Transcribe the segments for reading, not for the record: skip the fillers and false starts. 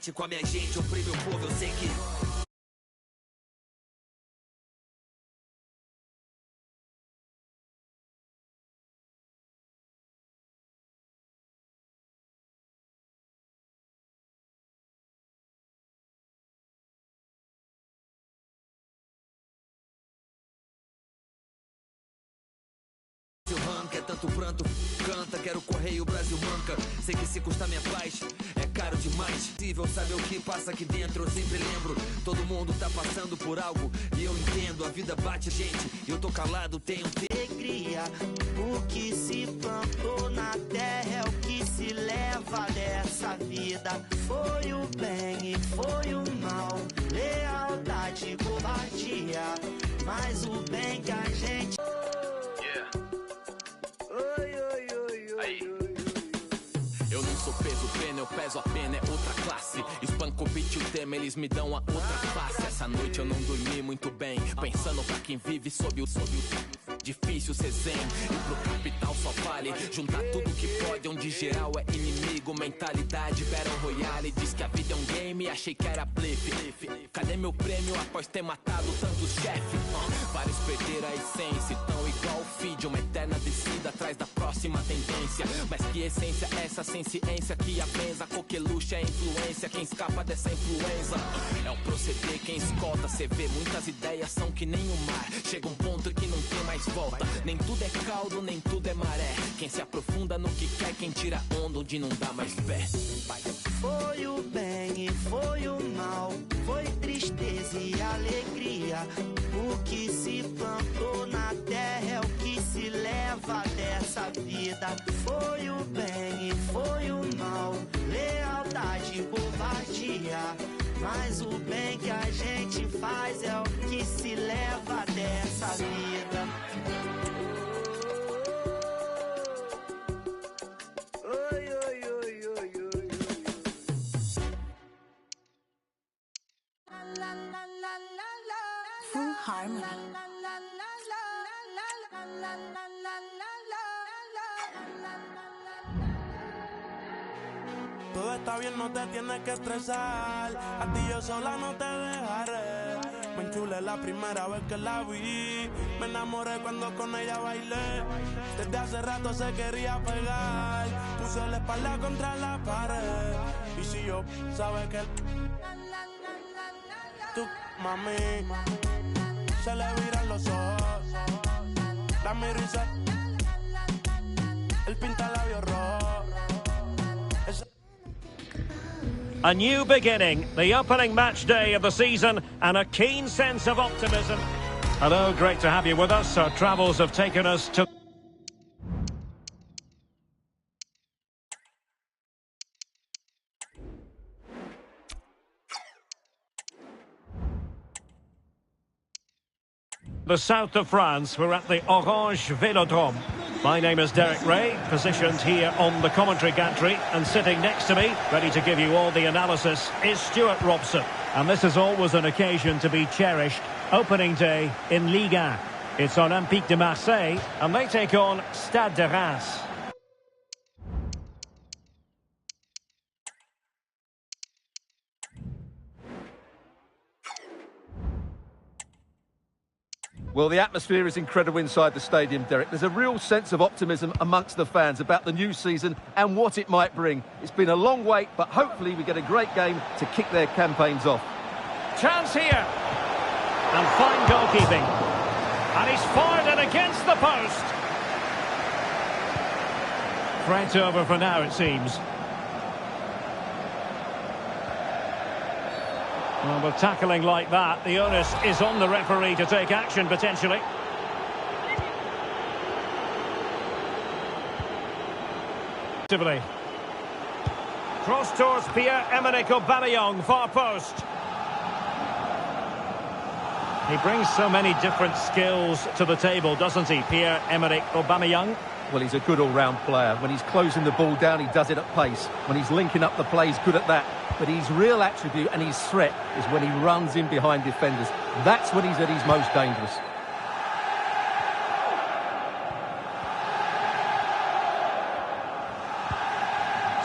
frente com a minha gente, oprime o povo, eu sei que... É tanto pranto, canta, quero correr e o Brasil manca. Sei que se custar minha paz, é caro demais. Possível saber o que passa aqui dentro, eu sempre lembro. Todo mundo tá passando por algo e eu entendo. A vida bate, gente, e eu tô calado, tenho alegria. O que se plantou na terra é o que se leva dessa vida. Foi o bem e foi o mal, lealdade, covardia, mas o bem que a gente... Eu não sou peso pena, eu peso a pena, é outra classe. Espanco o beat e o tema, eles me dão a outra face. Essa noite eu não dormi muito bem, pensando pra quem vive sob o difícil ser zen. E pro capital só vale juntar tudo que pode, onde geral é inimigo. Mentalidade Battle Royale, diz que a vida é um game, achei que era blefe. Cadê meu prêmio após ter matado tantos chefes? Vários perderam a essência, tão igual o feed, uma eterna descida atrás da próxima tendência. Mas que essência é essa sem ciência que a benza? Coqueluche é influência, quem escapa dessa influenza é o proceder, quem escolta. Cê vê, muitas ideias são que nem o mar, chega um ponto que não tem mais volta. Nem tudo é caldo, nem tudo é maré. Quem se aprofunda no que quer, quem tira onda onde não dá mais pé. Vai. Foi o bem e foi o mal, foi tristeza e alegria. O que se plantou na terra é o que se leva dessa vida. Foi o bem e foi o mal, lealdade, covardia, mas o bem que a gente faz é o que se leva dessa vida. Full harmony. Todo está bien, no te tienes que estresar. A ti yo sola no te dejaré. Me enchulé la primera vez que la vi. Me enamoré cuando con ella bailé. Desde hace rato se quería pegar. Puse la espalda contra la pared. Y si yo, sabes que tú, mami, se le viran los ojos. La miro y se... él pinta labios rojos. A new beginning, the opening match day of the season, and a keen sense of optimism. Hello, great to have you with us. Our travels have taken us to... the south of France. We're at the Orange Velodrome. My name is Derek Ray, positioned here on the commentary gantry, and sitting next to me, ready to give you all the analysis, is Stuart Robson. And this is always an occasion to be cherished. Opening day in Ligue 1. It's Olympique de Marseille, and they take on Stade de Reims. Well, the atmosphere is incredible inside the stadium, Derek. There's a real sense of optimism amongst the fans about the new season and what it might bring. It's been a long wait, but hopefully we get a great game to kick their campaigns off. Chance here. And fine goalkeeping. And he's fired it against the post. Threat over for now, it seems. Well, with tackling like that, the onus is on the referee to take action, potentially. Cross towards Pierre-Emerick Aubameyang, far post. He brings so many different skills to the table, doesn't he, Pierre-Emerick Aubameyang? Well, he's a good all-round player. When he's closing the ball down, he does it at pace. When he's linking up the play, he's good at that. But his real attribute and his threat is when he runs in behind defenders. That's when he's at his most dangerous.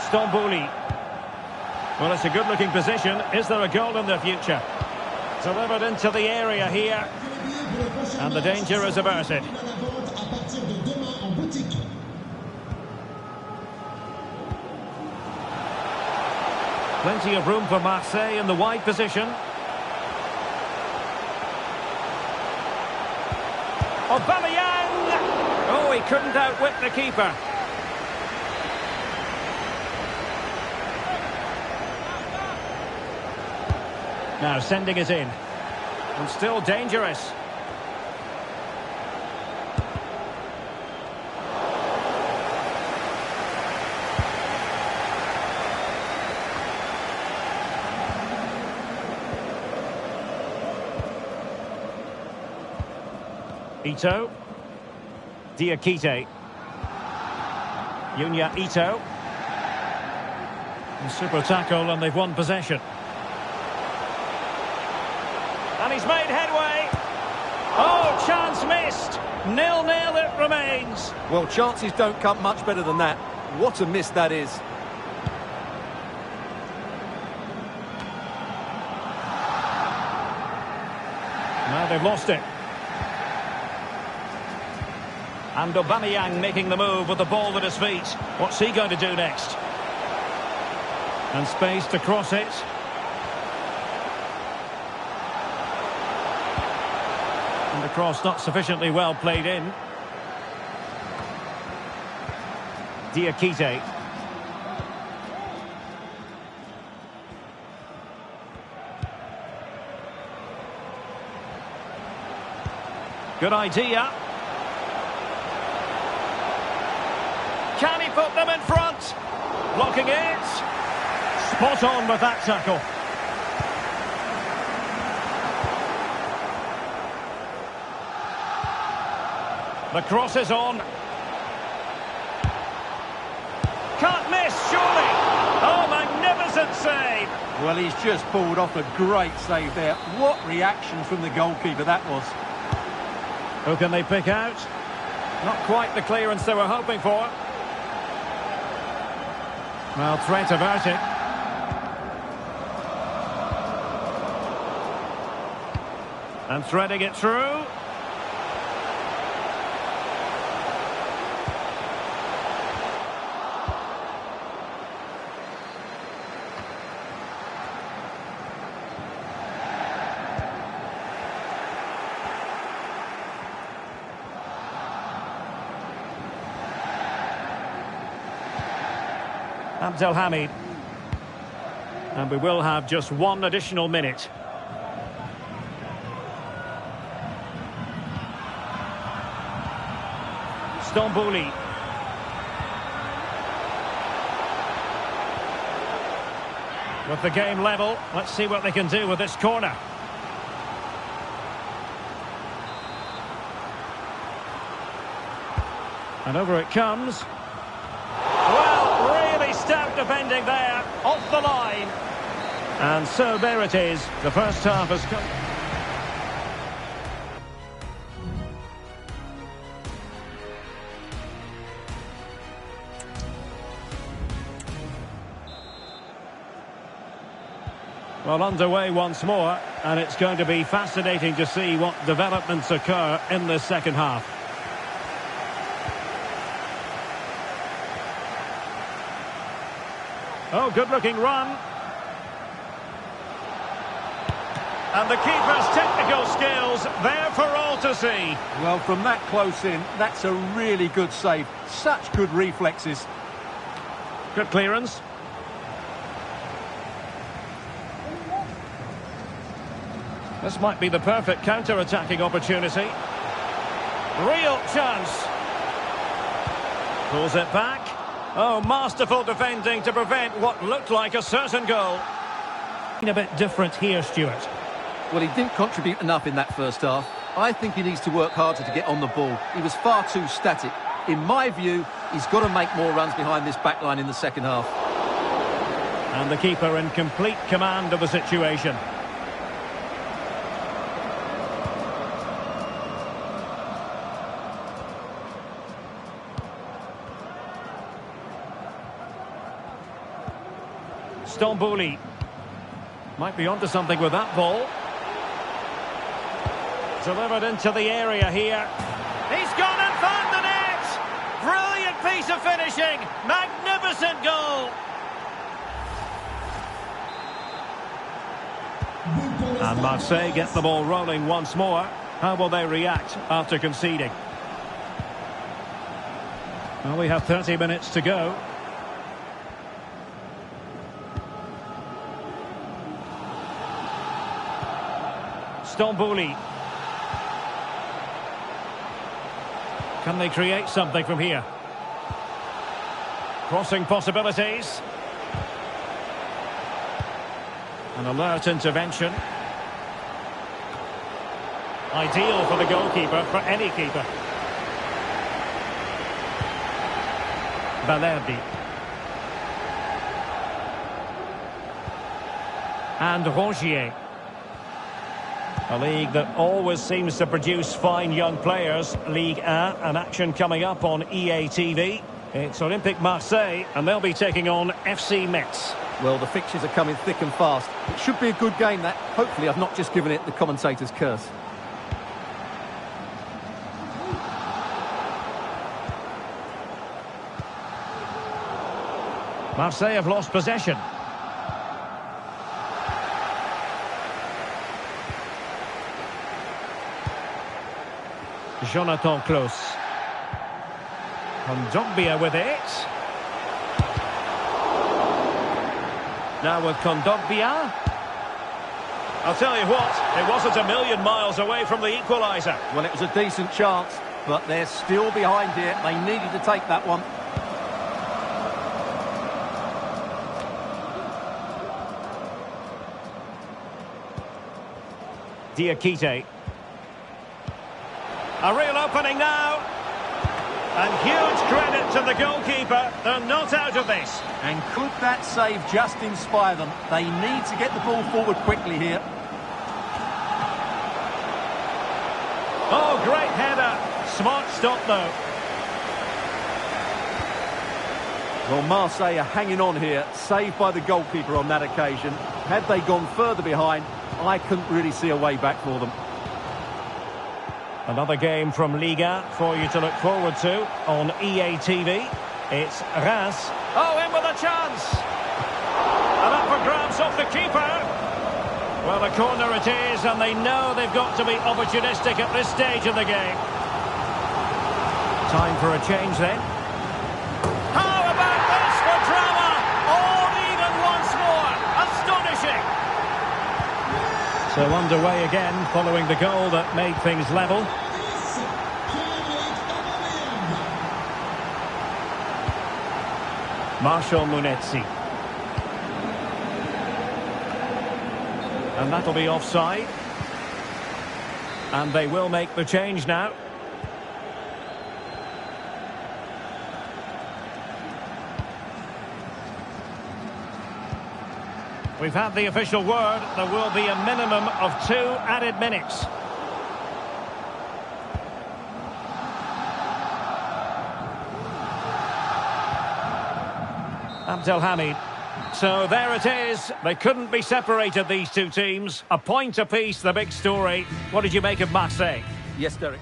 Stambouli. Well, it's a good-looking position. Is there a goal in the future? Delivered into the area here. And the danger is averted. Plenty of room for Marseille in the wide position. Aubameyang! Oh, he couldn't outwit the keeper. Now sending it in. And still dangerous. Ito. Diakite. Yunya Ito. And super tackle, and they've won possession. And he's made headway. Oh, chance missed. 0-0 it remains. Well, chances don't come much better than that. What a miss that is. Now they've lost it. And Aubameyang making the move with the ball at his feet. What's he going to do next? And space to cross it. And the cross not sufficiently well played in. Diakite. Good idea. Can he put them in front? Blocking it. Spot on with that tackle. The cross is on. Can't miss, surely. Oh, magnificent save. Well, he's just pulled off a great save there. What reaction from the goalkeeper that was. Who can they pick out? Not quite the clearance they were hoping for. Well, threat averted. And threading it through. Abdelhamid. And we will have just one additional minute. Stambouli. With the game level, let's see what they can do with this corner. And over it comes. Stout defending there, off the line. And so there it is. The first half has come. Well, underway once more, and it's going to be fascinating to see what developments occur in the second half. Oh, good-looking run. And the keeper's technical skills there for all to see. Well, from that close in, that's a really good save. Such good reflexes. Good clearance. This might be the perfect counter-attacking opportunity. Real chance. Pulls it back. Oh, masterful defending to prevent what looked like a certain goal. A bit different here, Stuart. Well, he didn't contribute enough in that first half. I think he needs to work harder to get on the ball. He was far too static. In my view, he's got to make more runs behind this back line in the second half. And the keeper in complete command of the situation. Stambouli. Might be onto something with that ball. Delivered into the area here. He's gone and found the net! Brilliant piece of finishing! Magnificent goal! And Marseille get the ball rolling once more. How will they react after conceding? Well, we have 30 minutes to go. Stambouli. Can they create something from here? Crossing possibilities. An alert intervention. Ideal for the goalkeeper, for any keeper. Valerdi. And Rongier. A league that always seems to produce fine young players. Ligue 1, an action coming up on EA TV. It's Olympique Marseille, and they'll be taking on FC Metz. Well, the fixtures are coming thick and fast. It should be a good game, that. Hopefully I've not just given it the commentator's curse. Marseille have lost possession. Jonathan Klaus. Kondogbia with it. Now with Kondogbia. I'll tell you what, it wasn't a million miles away from the equaliser. Well, it was a decent chance, but they're still behind here. They needed to take that one. Diakite. A real opening now. And huge credit to the goalkeeper. They're not out of this. And could that save just inspire them? They need to get the ball forward quickly here. Oh, great header. Smart stop, though. Well, Marseille are hanging on here, saved by the goalkeeper on that occasion. Had they gone further behind, I couldn't really see a way back for them. Another game from Liga for you to look forward to on EA TV. It's Reims. Oh, in with a chance! And up for grabs off the keeper. Well, a corner it is, and they know they've got to be opportunistic at this stage of the game. Time for a change then. How about this for drama? All even once more. Astonishing! So underway again, following the goal that made things level. Marshall Munetsi. And that'll be offside. And they will make the change now. We've had the official word. There will be a minimum of 2 added minutes. Abdelhamid. So there it is. They couldn't be separated, these two teams. A point apiece, the big story. What did you make of Marseille? Yes, Derek.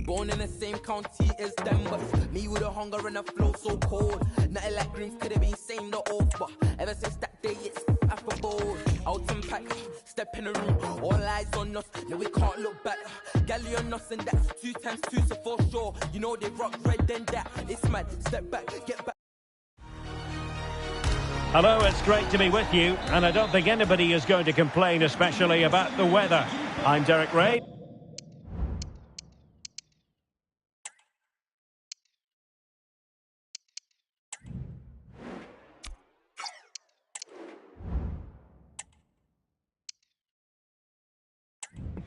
Born in the same county as them, but me with a hunger and a flow so cold. Nothing like dreams could have been same, not off, but ever since that day it's after bold. Out and pack, step in the room, all eyes on us, no we can't look back. Galley on us and that's 2 times 2, so for sure. You know they rock red then that, it's mad, step back, get back. Hello, it's great to be with you, and I don't think anybody is going to complain, especially about the weather. I'm Derek Ray.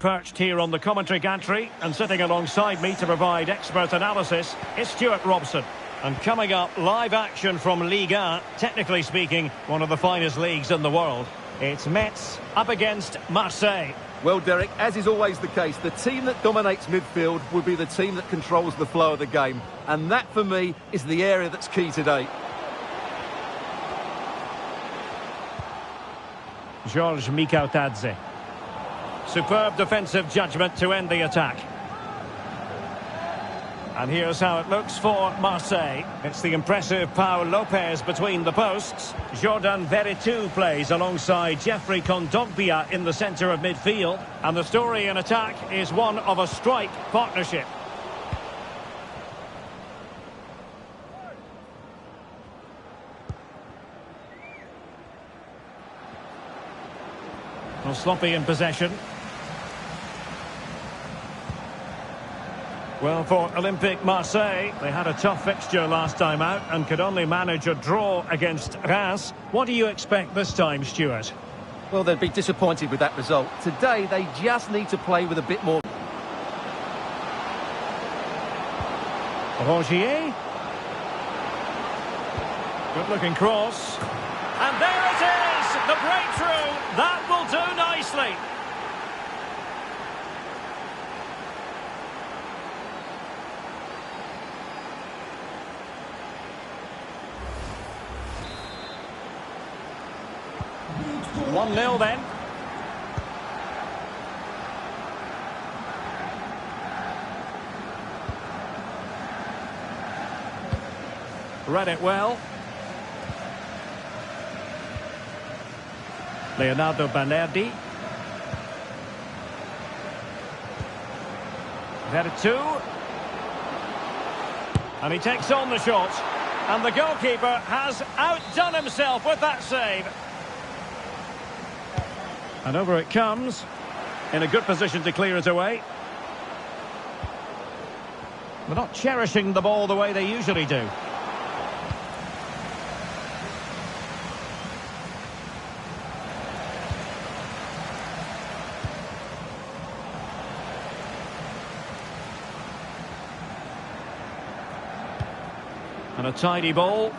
perched here on the commentary gantry, and sitting alongside me to provide expert analysis is Stuart Robson. And coming up, live action from Ligue 1, technically speaking, one of the finest leagues in the world. It's Metz up against Marseille. Well, Derek, as is always the case, the team that dominates midfield will be the team that controls the flow of the game. And that, for me, is the area that's key today. Georges Mikautadze. Superb defensive judgment to end the attack. And here's how it looks for Marseille. It's the impressive Pau Lopez between the posts. Jordan Veretout plays alongside Jeffrey Kondogbia in the centre of midfield. And the story in attack is one of a strike partnership. Well, sloppy in possession. Well, for Olympique Marseille, they had a tough fixture last time out and could only manage a draw against Reims. What do you expect this time, Stuart? Well, they'd be disappointed with that result. Today, they just need to play with a bit more. Rongier. Good-looking cross. And there it is! The breakthrough! That will do nicely. One 1-0 then. Read it well. Leonardo Banerdi. Veretout. And he takes on the shot. And the goalkeeper has outdone himself with that save. And over it comes, in a good position to clear it away. They're not cherishing the ball the way they usually do. And a tidy ball.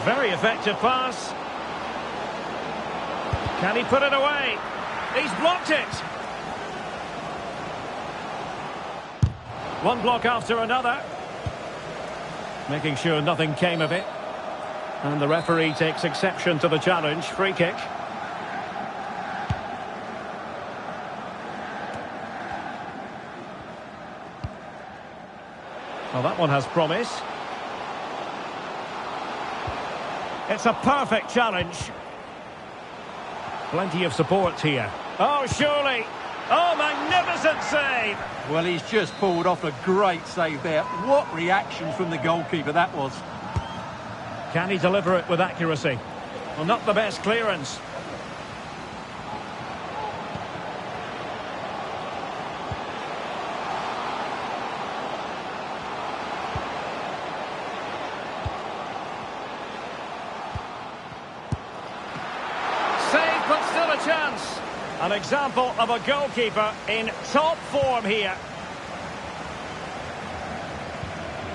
Very effective pass. Can he put it away? He's blocked it. One block after another. Making sure nothing came of it. And the referee takes exception to the challenge. Free kick. Well, that one has promise. It's a perfect challenge. Plenty of support here. Oh, surely. Oh, magnificent save. Well, he's just pulled off a great save there. What reaction from the goalkeeper that was. Can he deliver it with accuracy? Well, not the best clearance. Save, but still a chance. An example of a goalkeeper in top form here.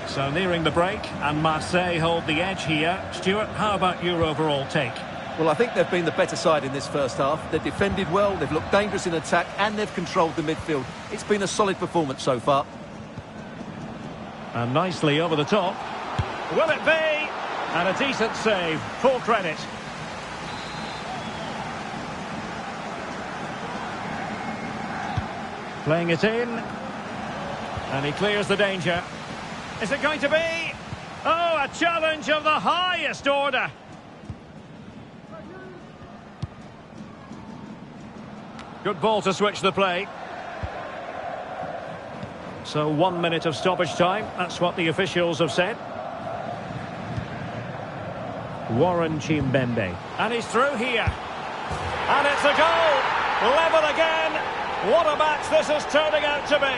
So nearing the break, and Marseille hold the edge here. Stuart, how about your overall take? Well, I think they've been the better side in this first half. They've defended well, they've looked dangerous in attack, and they've controlled the midfield. It's been a solid performance so far. And nicely over the top. Will it be? And a decent save. Full credit. Playing it in. And he clears the danger. Is it going to be? Oh, a challenge of the highest order. Good ball to switch the play. So 1 minute of stoppage time. That's what the officials have said. Warren Chimbembe. And he's through here. And it's a goal. Level again. What a match this is turning out to be.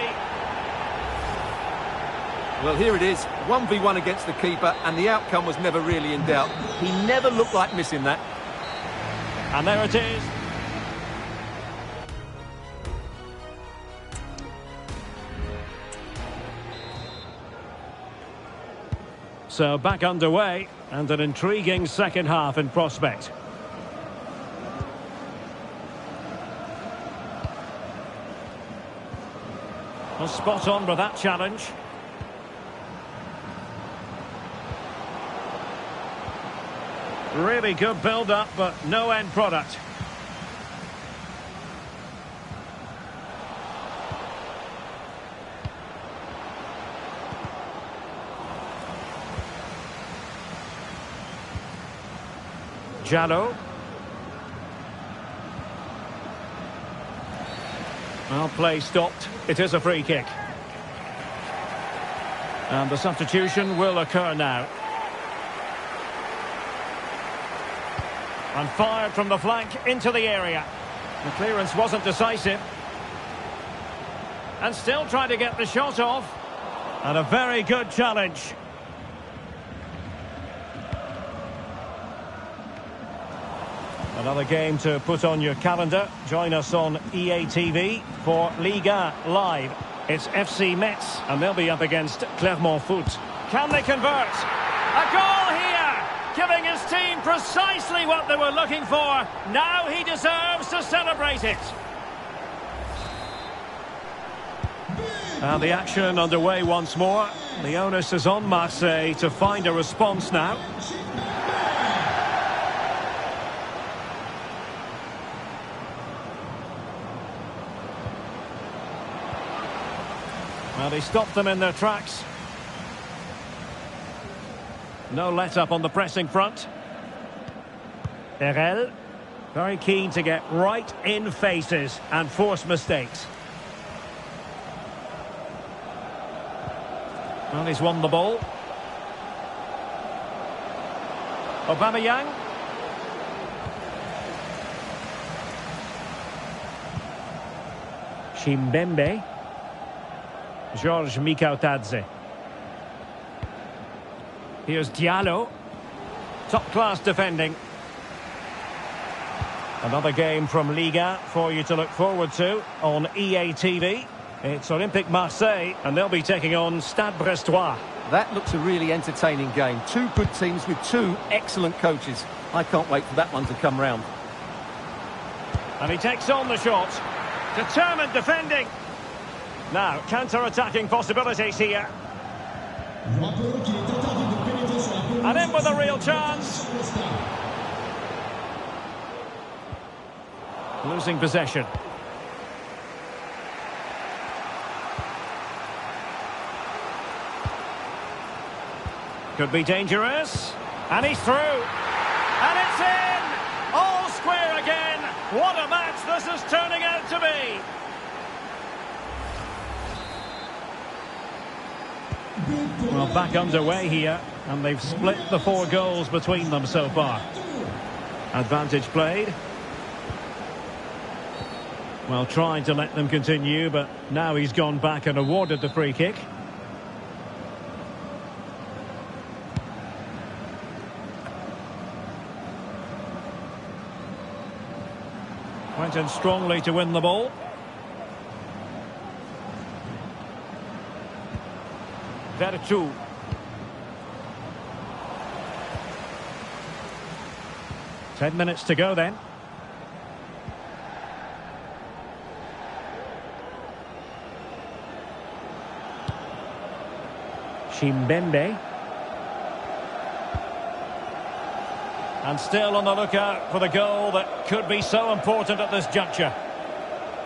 Well, here it is, 1v1 against the keeper, and the outcome was never really in doubt. He never looked like missing that. And there it is, So back underway, and an intriguing second half in prospect. Well, spot on with that challenge. Really good build-up, but no end product. Jallo. Well, play stopped. It is a free kick. And the substitution will occur now. And fired from the flank into the area. The clearance wasn't decisive. And still trying to get the shot off. And a very good challenge. Another game to put on your calendar. Join us on EA TV for Liga Live. It's FC Metz, and they'll be up against Clermont Foot. Can they convert? A goal here! Giving his team precisely what they were looking for. Now he deserves to celebrate it. And the action underway once more. The onus is on Marseille to find a response now. Well, he stopped them in their tracks. No let-up on the pressing front. Herel, very keen to get right in faces and force mistakes. Well, he's won the ball. Aubameyang. Chimbembe. Georges Mikautadze. Here's Diallo. Top-class defending. Another game from Liga for you to look forward to on EA TV. It's Olympique Marseille, and they'll be taking on Stade Brestois. That looks a really entertaining game. Two good teams with two excellent coaches. I can't wait for that one to come round. And he takes on the shot. Determined defending. Now, counter-attacking possibilities here. And in with a real chance. Losing possession. Could be dangerous. And he's through. And it's in! All square again. What a match this is turning out to be. Well, back underway here, and they've split the 4 goals between them so far. Advantage played. Well, trying to let them continue, but now he's gone back and awarded the free kick. Went in strongly to win the ball. Vertu. Ten minutes to go then. Chimbembe. And still on the lookout for the goal that could be so important at this juncture.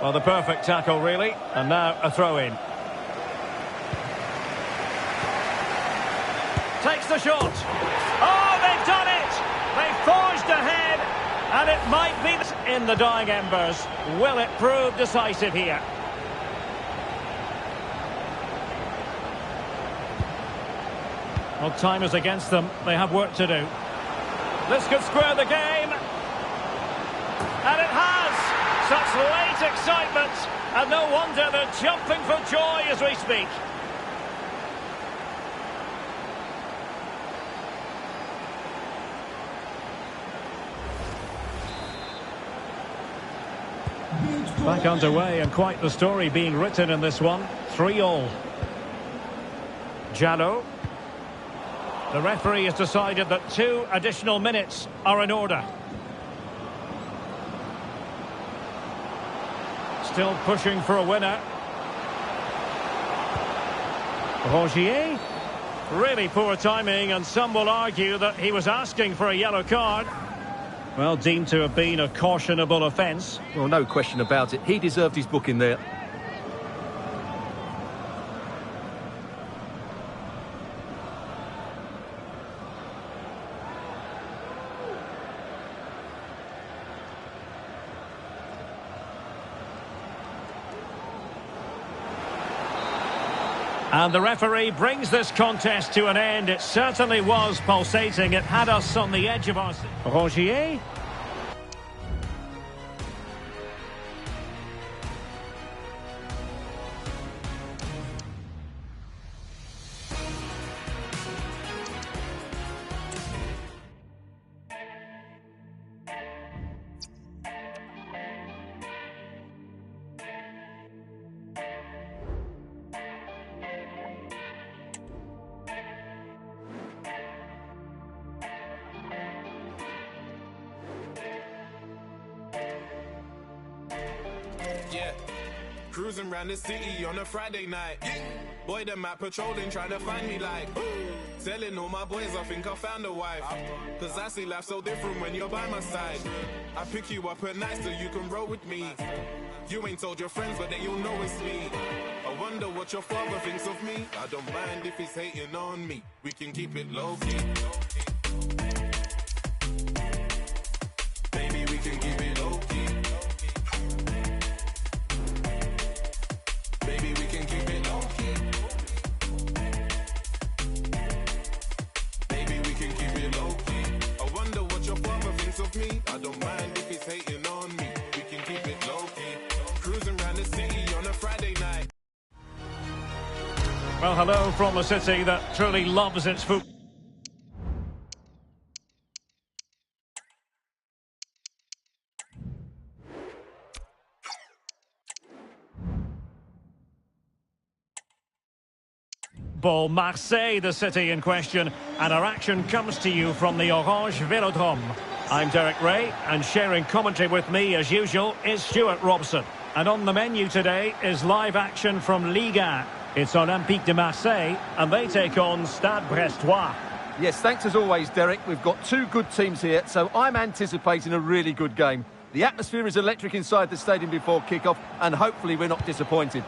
Well, the perfect tackle, really. And now a throw-in. Takes the shot. Oh, they've done it! They forged ahead, and it might be in the dying embers. Will it prove decisive here? Well, time is against them. They have work to do. This could square the game. And it has! Such late excitement. And no wonder they're jumping for joy as we speak. Back underway, and quite the story being written in this one. 3-3. Jallo. The referee has decided that 2 additional minutes are in order. Still pushing for a winner. Rongier. Really poor timing, and some will argue that he was asking for a yellow card. Well, deemed to have been a cautionable offence. Well, no question about it. He deserved his booking there. And the referee brings this contest to an end. It certainly was pulsating. It had us on the edge of our... Rongier. Yeah, cruising around the city on a Friday night. Boy, them out patrolling, trying to find me like telling all my boys I think I found a wife. Cause I see life so different when you're by my side. I pick you up at night so you can roll with me. You ain't told your friends, but then you'll know it's me. I wonder what your father thinks of me. I don't mind if he's hating on me. We can keep it low-key. Baby, we can keep it low-key. Baby, we can keep it low-key. Baby, we can keep it low-key. I wonder what your father thinks of me. I don't mind if he's hating on me. We can keep it low-key. Cruising around the city on a Friday night. Well, hello from a city that truly loves its football. Marseille, the city in question, and our action comes to you from the Orange Velodrome. I'm Derek Ray, and sharing commentary with me, as usual, is Stuart Robson. And on the menu today is live action from Ligue 1. It's Olympique de Marseille, and they take on Stade Brestois. Yes, thanks as always, Derek. We've got two good teams here, so I'm anticipating a really good game. The atmosphere is electric inside the stadium before kick-off, and hopefully we're not disappointed.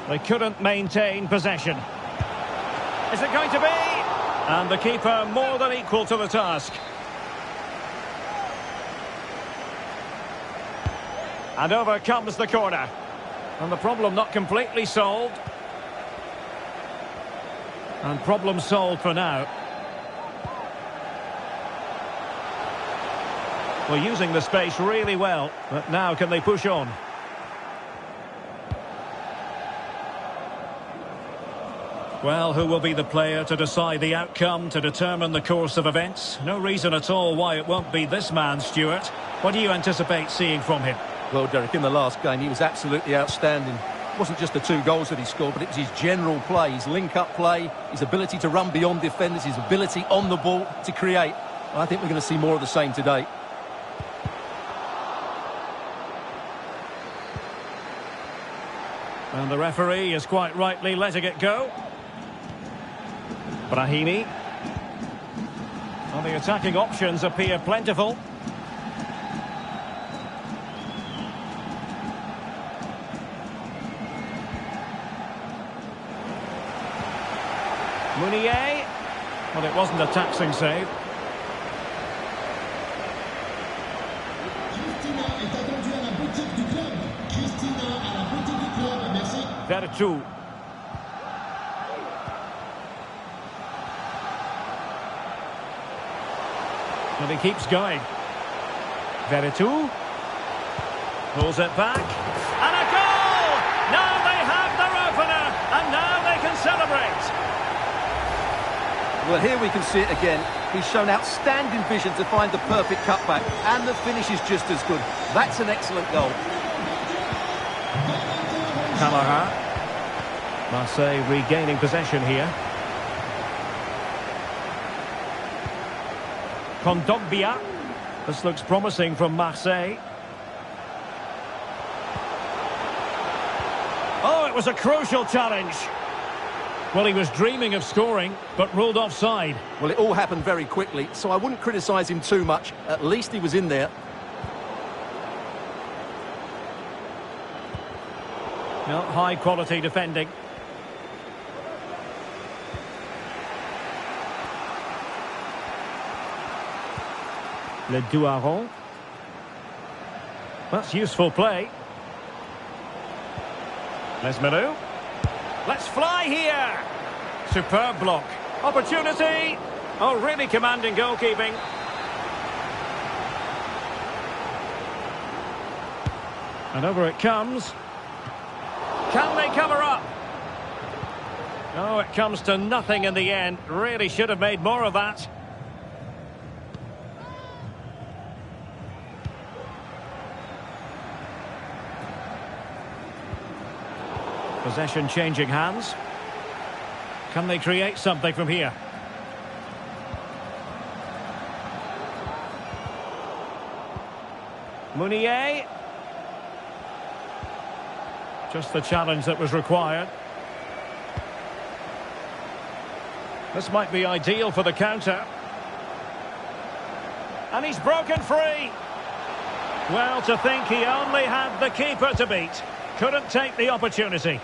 They couldn't maintain possession. Is it going to be? And the keeper more than equal to the task. And over comes the corner. And the problem not completely solved. And problem solved for now. Well, using the space really well. But now can they push on? Well, who will be the player to decide the outcome, to determine the course of events? No reason at all why it won't be this man, Stuart. What do you anticipate seeing from him? Well, Derek, in the last game, he was absolutely outstanding. It wasn't just the 2 goals that he scored, but it was his general play, his link-up play, his ability to run beyond defenders, his ability on the ball to create. I think we're going to see more of the same today. And the referee is quite rightly letting it go. Brahimi. Well, the attacking options appear plentiful. Meunier. Well, it wasn't a taxing save. Vertu. And he keeps going. Vertu. Pulls it back. And a goal! Now they have their opener. And now they can celebrate. Well, here we can see it again. He's shown outstanding vision to find the perfect cutback. And the finish is just as good. That's an excellent goal. Camara. Marseille regaining possession here. Kondogbia. This looks promising from Marseille. Oh, it was a crucial challenge. Well, he was dreaming of scoring, but ruled offside. Well, it all happened very quickly, so I wouldn't criticise him too much. At least he was in there. No, high-quality defending. Le Douaron. That's useful play. Lesmelou. Let's fly here. Superb block. Opportunity. Oh, really commanding goalkeeping. And over it comes. Can they cover up? Oh, it comes to nothing in the end. Really should have made more of that. Possession changing hands. Can they create something from here? Mounier. Just the challenge that was required. This might be ideal for the counter. And he's broken free. Well, to think he only had the keeper to beat. Couldn't take the opportunity.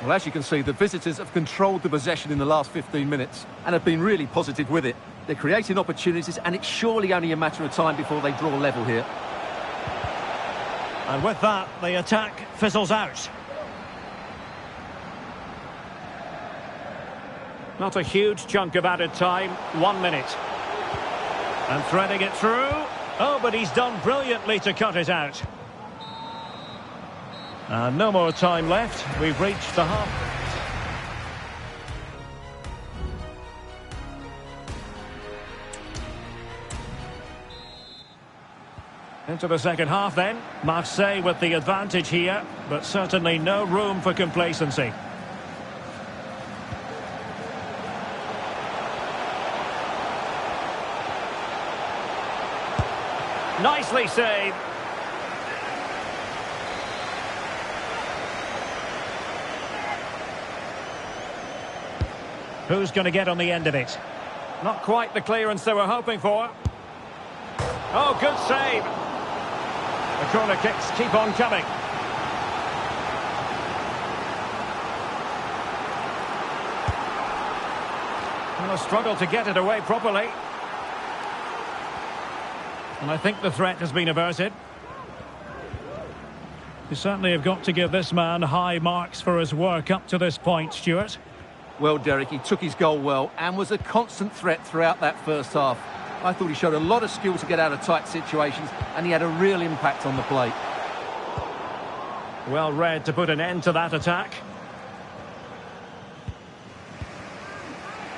Well, as you can see, the visitors have controlled the possession in the last 15 minutes and have been really positive with it. They're creating opportunities, and it's surely only a matter of time before they draw level here. And with that, the attack fizzles out. Not a huge chunk of added time, 1 minute. And threading it through. Oh, but he's done brilliantly to cut it out. And no more time left. We've reached the half. Into the second half then. Marseille with the advantage here, but certainly no room for complacency. Nicely saved. Who's going to get on the end of it? Not quite the clearance they were hoping for. Oh, good save. The corner kicks keep on coming. And a struggle to get it away properly. And I think the threat has been averted. You certainly have got to give this man high marks for his work up to this point, Stuart. Well, Derek, he took his goal well and was a constant threat throughout that first half. I thought he showed a lot of skill to get out of tight situations, and he had a real impact on the plate. Well read to put an end to that attack.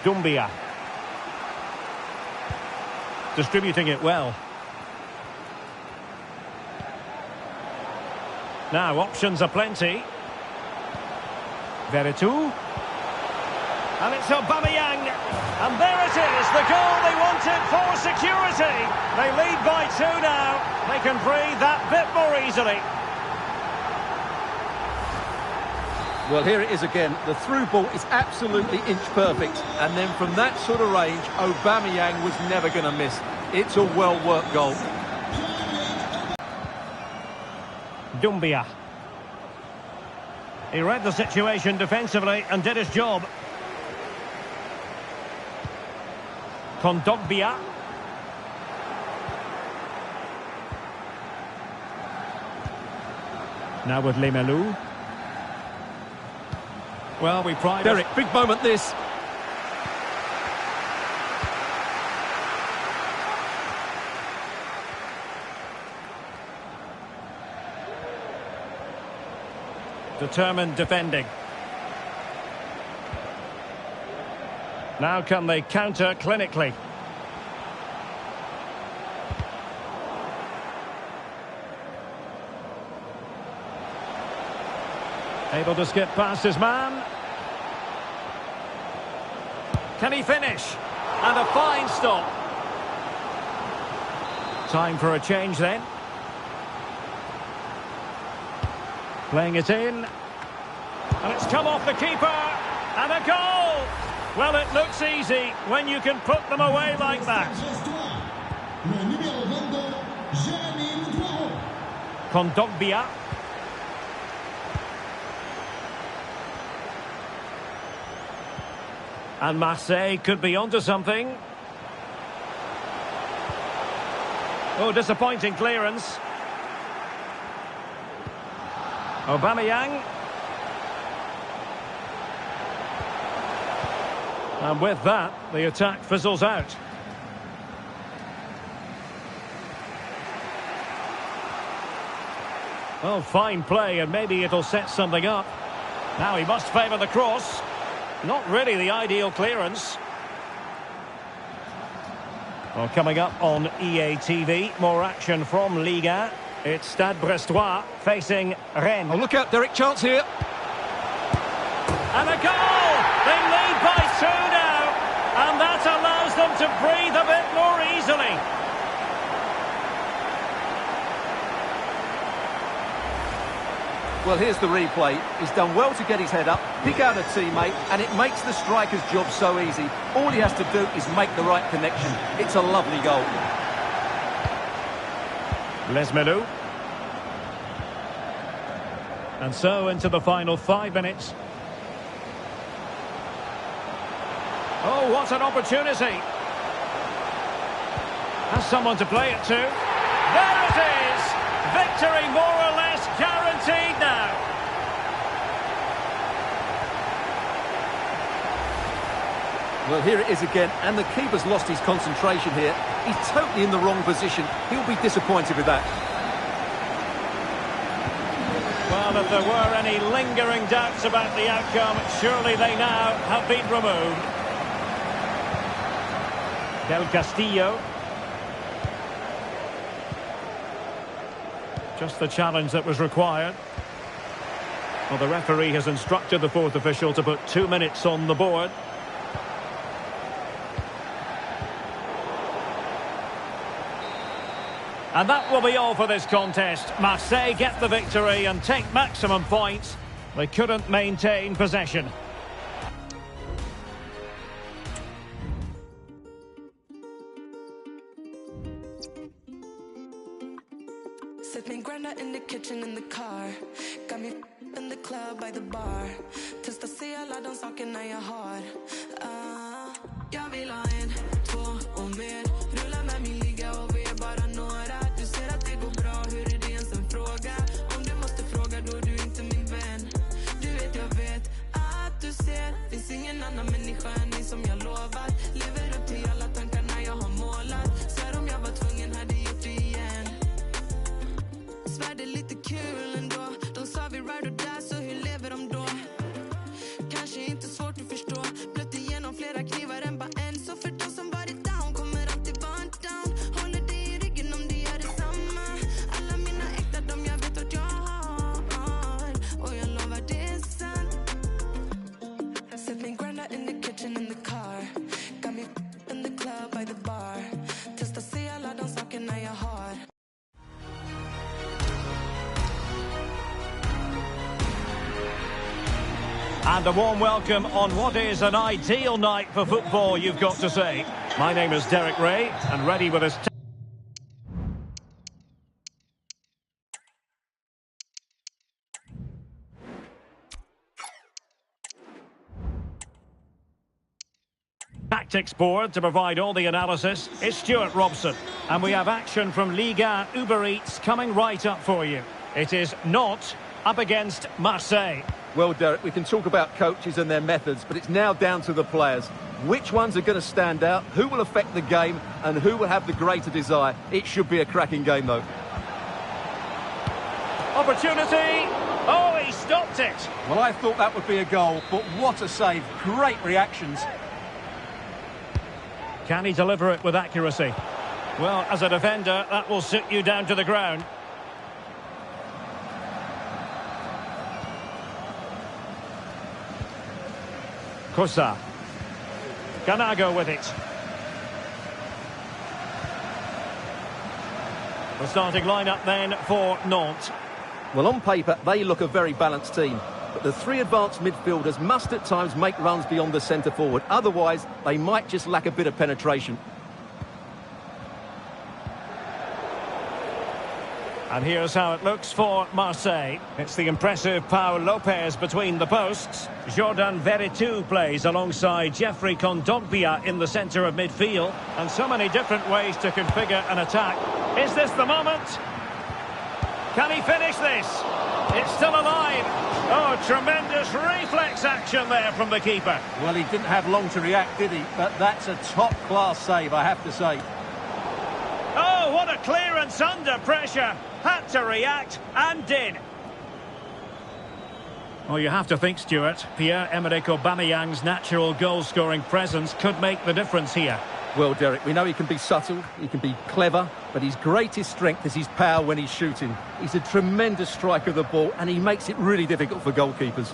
Doumbia. Distributing it well. Now, options are plenty. Veretout. And it's Aubameyang. And there it is, the goal they wanted for security. They lead by 2 now. They can breathe that bit more easily. Well, here it is again. The through ball is absolutely inch perfect. And then from that sort of range, Aubameyang was never going to miss. It's a well-worked goal. Doumbia. He read the situation defensively and did his job. Kondogbia. Now with Lesmelou. Well, we pride Derek, big moment this. Determined defending. Now can they counter clinically? Able to skip past his man. Can he finish? And a fine stop. Time for a change then. Playing it in. And it's come off the keeper. And a goal! Well, it looks easy when you can put them away like that. Kondogbia. And Marseille could be onto something. Oh, disappointing clearance. Aubameyang. And with that, the attack fizzles out. Well, fine play, and maybe it'll set something up. Now he must favour the cross. Not really the ideal clearance. Well, coming up on EA TV, more action from Liga. It's Stade Brestois facing Rennes. Oh, look out, Derek, chance here. And a goal! They lead by 2 now, and that allows them to breathe a bit more easily. Well, here's the replay. He's done well to get his head up, pick out a teammate, and it makes the striker's job so easy. All he has to do is make the right connection. It's a lovely goal. Lesmelou. And so into the final 5 minutes. Oh, what an opportunity. Has someone to play it to. There it is! Victory more or less guaranteed now. Well, here it is again, and the keeper's lost his concentration here. He's totally in the wrong position. He'll be disappointed with that. Well, if there were any lingering doubts about the outcome, surely they now have been removed. Del Castillo. Just the challenge that was required. Well, the referee has instructed the fourth official to put 2 minutes on the board. And that will be all for this contest. Marseille get the victory and take maximum points. They couldn't maintain possession. Sipping Granda in the kitchen in the car. Got me in the club by the bar. Testa se alla de sakerna jag har. Jag vill ha 1, 2 och mer. Rulla med min liga och vi är bara några. Du ser att det går bra, hur är det ens en fråga? Om du måste fråga då är du inte min vän. Du vet jag vet att du ser. Finns ingen annan människa än dig som jag lovat. Lever upp till alla tankarna jag har målat. Svär om jag var tvungen hade gjort det igen. Svär det är lite kul ändå. De sa vi ride or die, så hur lever de då? Kanske inte svårt att förstå. Blött igenom flera knivar än bara en. Så för de som varit down kommer alltid vara en down. Håller dig i ryggen om du gör detsamma. Alla mina äkta, de jag vet att jag har. Och jag lovar det är sant. Set min granda in the kitchen in the car. Got me in the club by the bar. Testa se alla de sakerna jag har. And a warm welcome on what is an ideal night for football, you've got to say. My name is Derek Ray, and ready with us... Tactics board to provide all the analysis is Stuart Robson. And we have action from Liga Uber Eats coming right up for you. It is not up against Marseille. Well, Derek, we can talk about coaches and their methods, but it's now down to the players. Which ones are going to stand out, who will affect the game, and who will have the greater desire? It should be a cracking game, though. Opportunity! Oh, he stopped it! Well, I thought that would be a goal, but what a save. Great reactions. Can he deliver it with accuracy? Well, as a defender, that will sit you down to the ground. Kosa. Ganago with it. The starting lineup then for Nantes. Well, on paper, they look a very balanced team. But the three advanced midfielders must at times make runs beyond the centre forward. Otherwise, they might just lack a bit of penetration. And here's how it looks for Marseille. It's the impressive Pau Lopez between the posts. Jordan Veretout plays alongside Geoffrey Kondogbia in the centre of midfield. And so many different ways to configure an attack. Is this the moment? Can he finish this? It's still alive. Oh, tremendous reflex action there from the keeper. Well, he didn't have long to react, did he? But that's a top-class save, I have to say. Oh, what a clearance under pressure. Had to react and did. Well, you have to think, Stuart, Pierre-Emerick Aubameyang's natural goal-scoring presence could make the difference here. Well, Derek, we know he can be subtle, he can be clever, but his greatest strength is his power when he's shooting. He's a tremendous striker of the ball, and he makes it really difficult for goalkeepers.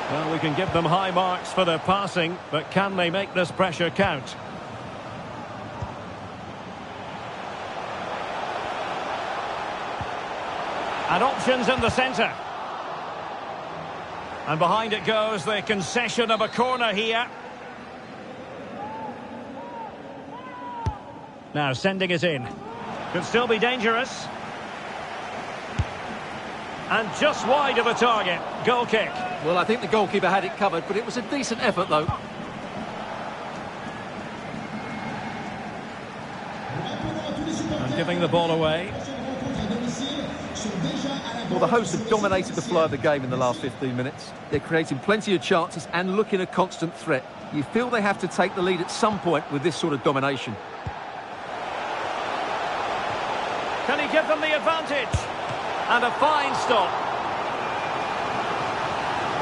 Well, we can give them high marks for their passing, but can they make this pressure count? And options in the centre. And behind it goes the concession of a corner here. Now sending it in. Could still be dangerous. And just wide of the target. Goal kick. Well, I think the goalkeeper had it covered, but it was a decent effort, though. And giving the ball away. Well, the hosts have dominated the flow of the game in the last 15 minutes. They're creating plenty of chances and looking a constant threat. You feel they have to take the lead at some point with this sort of domination. Can he give them the advantage? And a fine stop.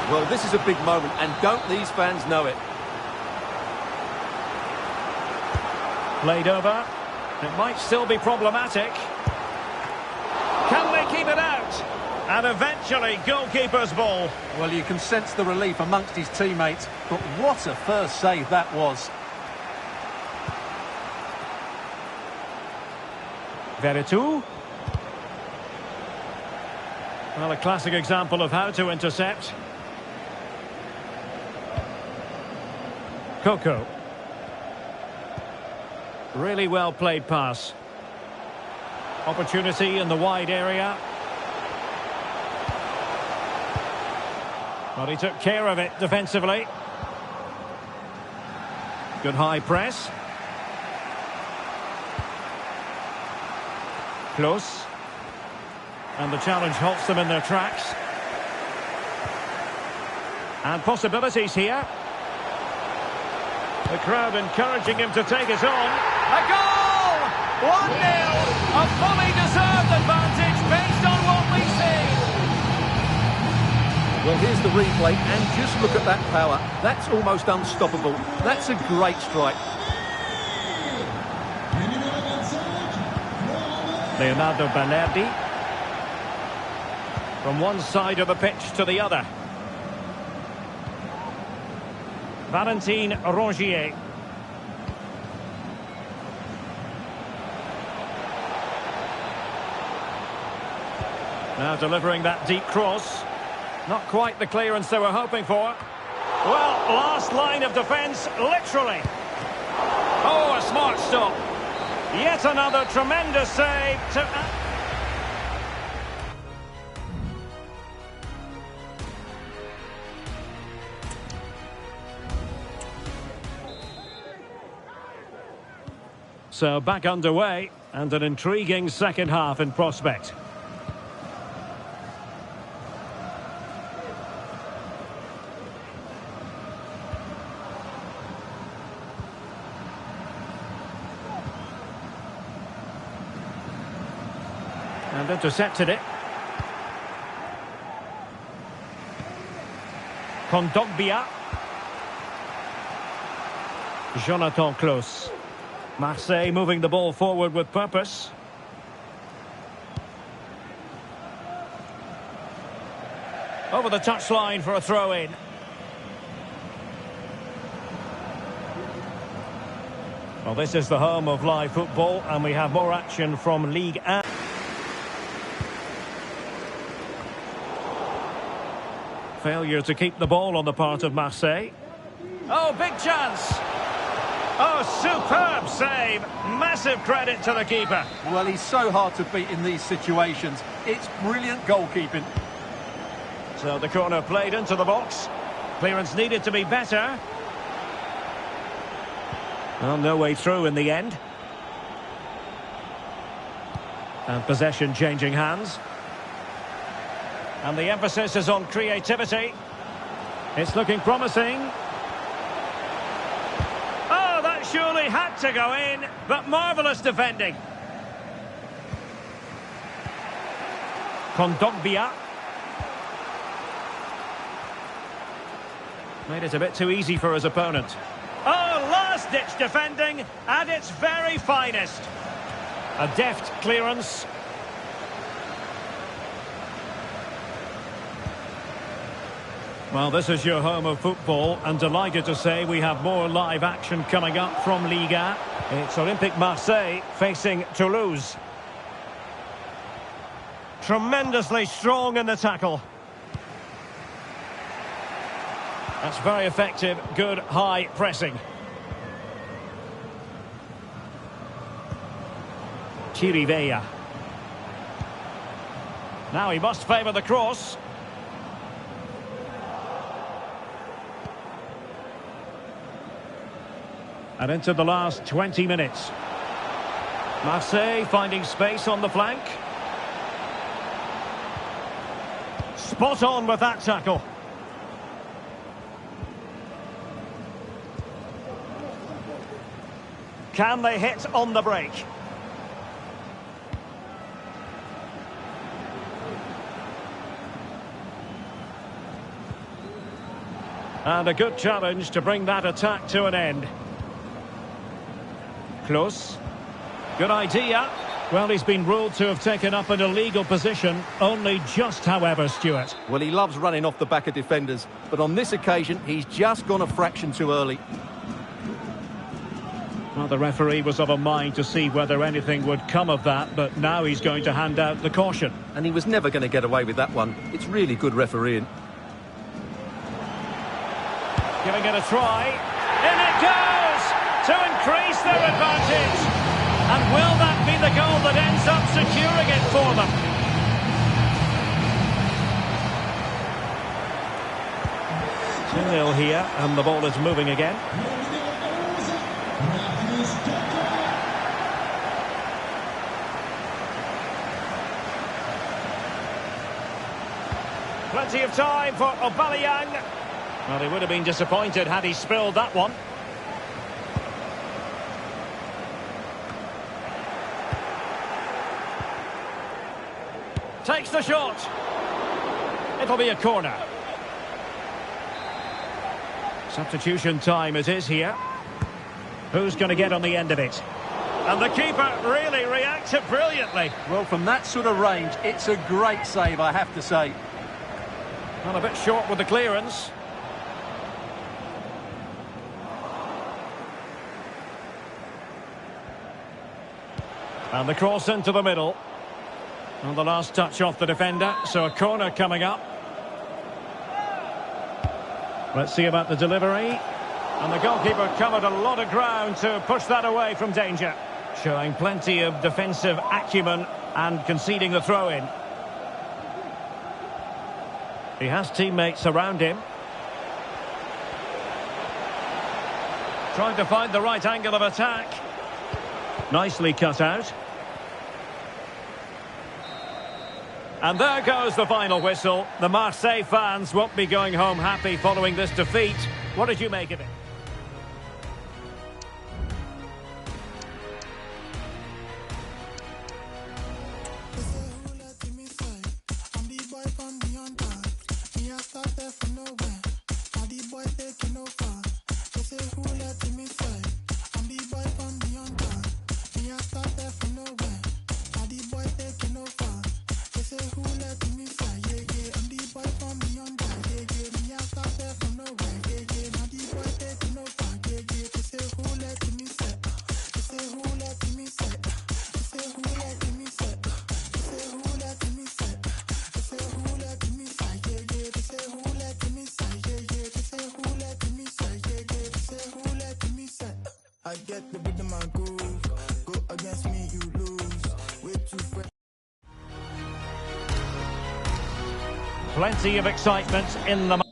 Well, this is a big moment, and don't these fans know it? Played over. It might still be problematic. Can they keep it out? And eventually, goalkeeper's ball. Well, you can sense the relief amongst his teammates, but what a first save that was. Veretout. Well, a classic example of how to intercept. Coco. Really well played pass. Opportunity in the wide area. Well, he took care of it defensively. Good high press. Close. And the challenge halts them in their tracks. And possibilities here. The crowd encouraging him to take it on. A goal! 1-0! A fully deserved advantage based on what we see. Well, here's the replay, and just look at that power. That's almost unstoppable. That's a great strike. Leonardo Balerdi. From one side of the pitch to the other. Valentin Rongier. Now delivering that deep cross. Not quite the clearance they were hoping for. Well, last line of defence, literally. Oh, a smart stop. Yet another tremendous save to... So back underway, and an intriguing second half in prospect. And intercepted it. Kondogbia. Jonathan Klaus. Marseille moving the ball forward with purpose. Over the touchline for a throw-in. Well, this is the home of live football, and we have more action from Ligue 1. Failure to keep the ball on the part of Marseille. Oh, big chance! Oh, superb save! Massive credit to the keeper. Well, he's so hard to beat in these situations. It's brilliant goalkeeping. So the corner played into the box. Clearance needed to be better. Well, no way through in the end. And possession changing hands. And the emphasis is on creativity. It's looking promising. Oh, that surely had to go in, but marvellous defending. Kondogbia. Made it a bit too easy for his opponent. Oh, last-ditch defending at its very finest. A deft clearance. Well, this is your home of football, and delighted to say we have more live action coming up from Ligue 1. It's Olympique Marseille facing Toulouse. Tremendously strong in the tackle. That's very effective, good high pressing. Chirivella. Now he must favour the cross. And into the last 20 minutes. Marseille finding space on the flank. Spot on with that tackle. Can they hit on the break? And a good challenge to bring that attack to an end. Close. Good idea. Well, he's been ruled to have taken up an illegal position. Only just, however, Stuart. Well, he loves running off the back of defenders, but on this occasion, he's just gone a fraction too early. Well, the referee was of a mind to see whether anything would come of that, but now he's going to hand out the caution. And he was never going to get away with that one. It's really good refereeing. Giving it a try. In it goes! To increase their advantage. And will that be the goal that ends up securing it for them? Two 0 here, and the ball is moving again. Plenty of time for Aubameyang. Well, he would have been disappointed had he spilled that one. Takes the shot. It'll be a corner. Substitution time it is here. Who's going to get on the end of it? And the keeper really reacted brilliantly. Well, from that sort of range, it's a great save, I have to say. Well, a bit short with the clearance. And the cross into the middle. And the last touch off the defender, so a corner coming up. Let's see about the delivery. And the goalkeeper covered a lot of ground to push that away from danger. Showing plenty of defensive acumen and conceding the throw-in. He has teammates around him. Trying to find the right angle of attack. Nicely cut out. And there goes the final whistle. The Marseille fans won't be going home happy following this defeat. What did you make of it? I get the rhythm and groove. Go against me, you lose. We're too fresh. Plenty of excitement in the...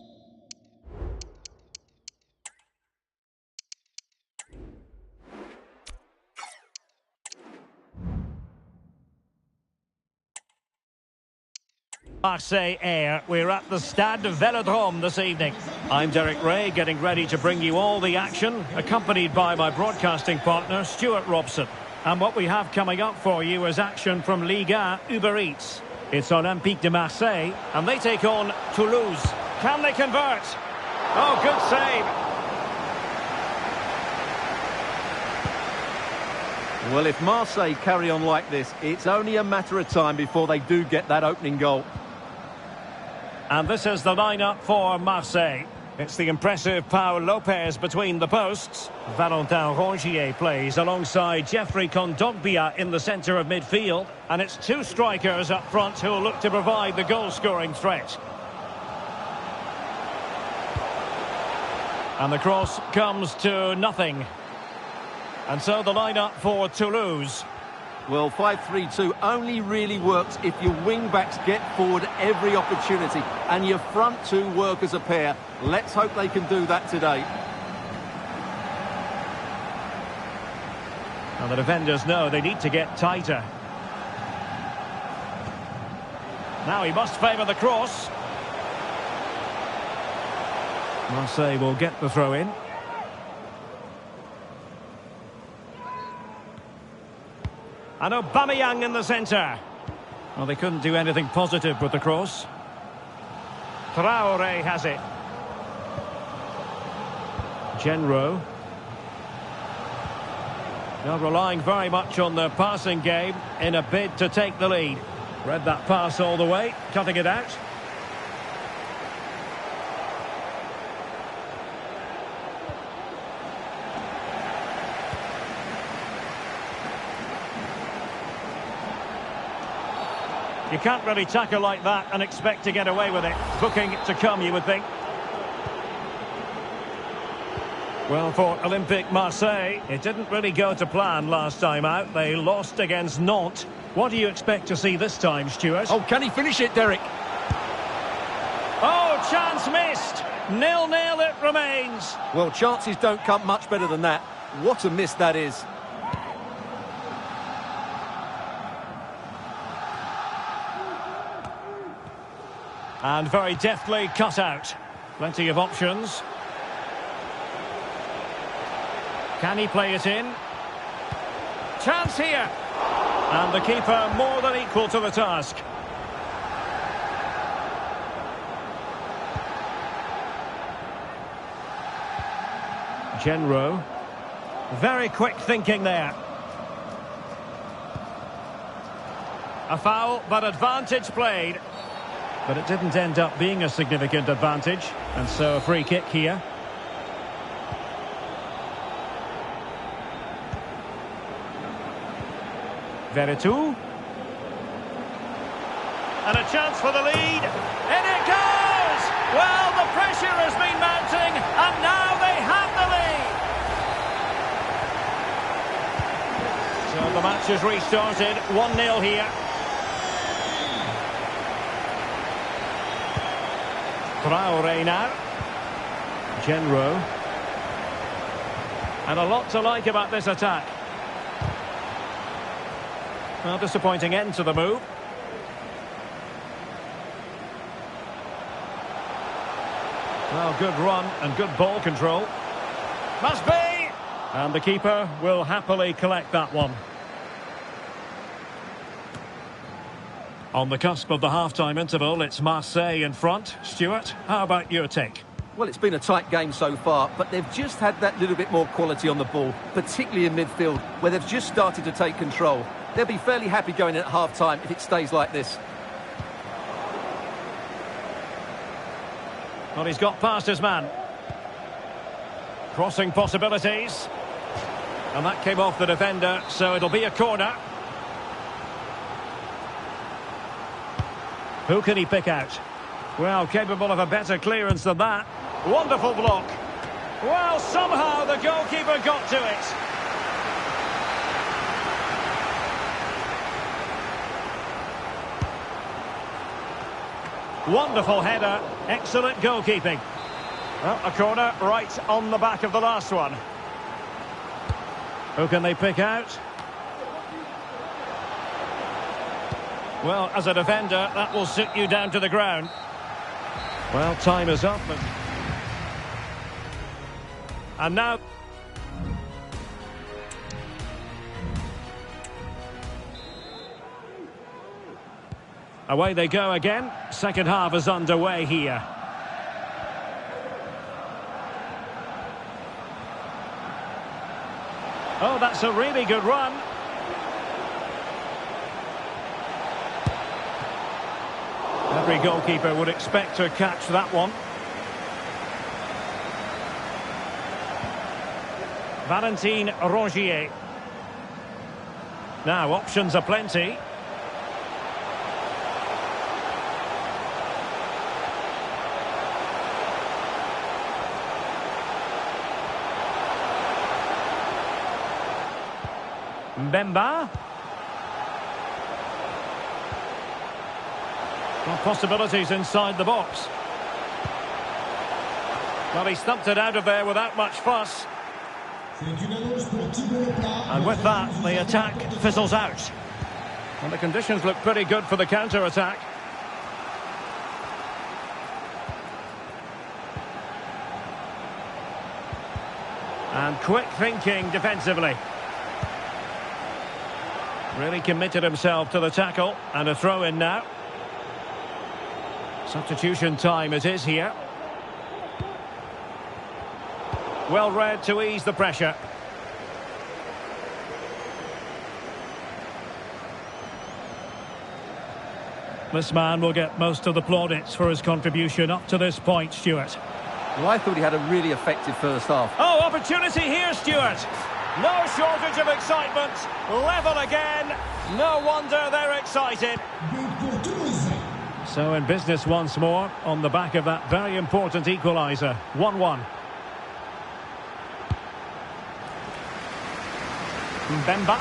Marseille Air. We're at the Stade Velodrome this evening. I'm Derek Ray, getting ready to bring you all the action, accompanied by my broadcasting partner, Stuart Robson. And what we have coming up for you is action from Ligue 1 Uber Eats. It's Olympique de Marseille, and they take on Toulouse. Can they convert? Oh, good save. Well, if Marseille carry on like this, it's only a matter of time before they do get that opening goal. And this is the lineup for Marseille. It's the impressive Pau Lopez between the posts. Valentin Rongier plays alongside Jeffrey Kondogbia in the centre of midfield. And it's two strikers up front who will look to provide the goal-scoring threat. And the cross comes to nothing. And so the lineup for Toulouse. Well, 5-3-2 only really works if your wing-backs get forward every opportunity and your front two work as a pair. Let's hope they can do that today. And the defenders know they need to get tighter. Now he must favour the cross. Marseille will get the throw-in. And Aubameyang in the centre. Well, they couldn't do anything positive with the cross. Traoré has it. Genro. Now relying very much on the passing game in a bid to take the lead. Read that pass all the way, cutting it out. You can't really tackle like that and expect to get away with it. Booking it to come, you would think. Well, for Olympique Marseille, it didn't really go to plan last time out. They lost against Nantes. What do you expect to see this time, Stuart? Oh, can he finish it, Derek? Oh, chance missed. 0-0 it remains. Well, chances don't come much better than that. What a miss that is. And very deftly cut out. Plenty of options. Can he play it in? Chance here. And the keeper more than equal to the task. Genro. Very quick thinking there. A foul, but advantage played. But it didn't end up being a significant advantage. And so a free kick here. Veretout. And a chance for the lead. In it goes! Well, the pressure has been mounting, and now they have the lead. So the match has restarted. 1-0 here. Traoré now. Genro. And a lot to like about this attack. Well, disappointing end to the move. Well, good run and good ball control. Must be! And the keeper will happily collect that one. On the cusp of the half-time interval, it's Marseille in front. Stuart, how about your take? Well, it's been a tight game so far, but they've just had that little bit more quality on the ball, particularly in midfield, where they've just started to take control. They'll be fairly happy going in at half-time if it stays like this. Well, he's got past his man. Crossing possibilities. And that came off the defender, so it'll be a corner. Who can he pick out? Well, capable of a better clearance than that. Wonderful block. Well, somehow the goalkeeper never got to it. Wonderful header, excellent goalkeeping. Well, a corner right on the back of the last one. Who can they pick out? Well, as a defender, that will sit you down to the ground. Well, time is up. And now... away they go again. Second half is underway here. Oh, that's a really good run. Every goalkeeper would expect to catch that one. Valentin Rongier. Now, options are plenty. Mbemba. Well, possibilities inside the box. Well, he stumped it out of there without much fuss. And with that, the attack fizzles out. And the conditions look pretty good for the counter-attack. And quick thinking defensively. Really committed himself to the tackle. And a throw-in now. Substitution time it is here. Well read to ease the pressure. This man will get most of the plaudits for his contribution up to this point, Stuart. Well, I thought he had a really effective first half. Oh, opportunity here, Stuart. No shortage of excitement. Level again. No wonder they're excited. So in business once more on the back of that very important equaliser. 1-1. Mbemba.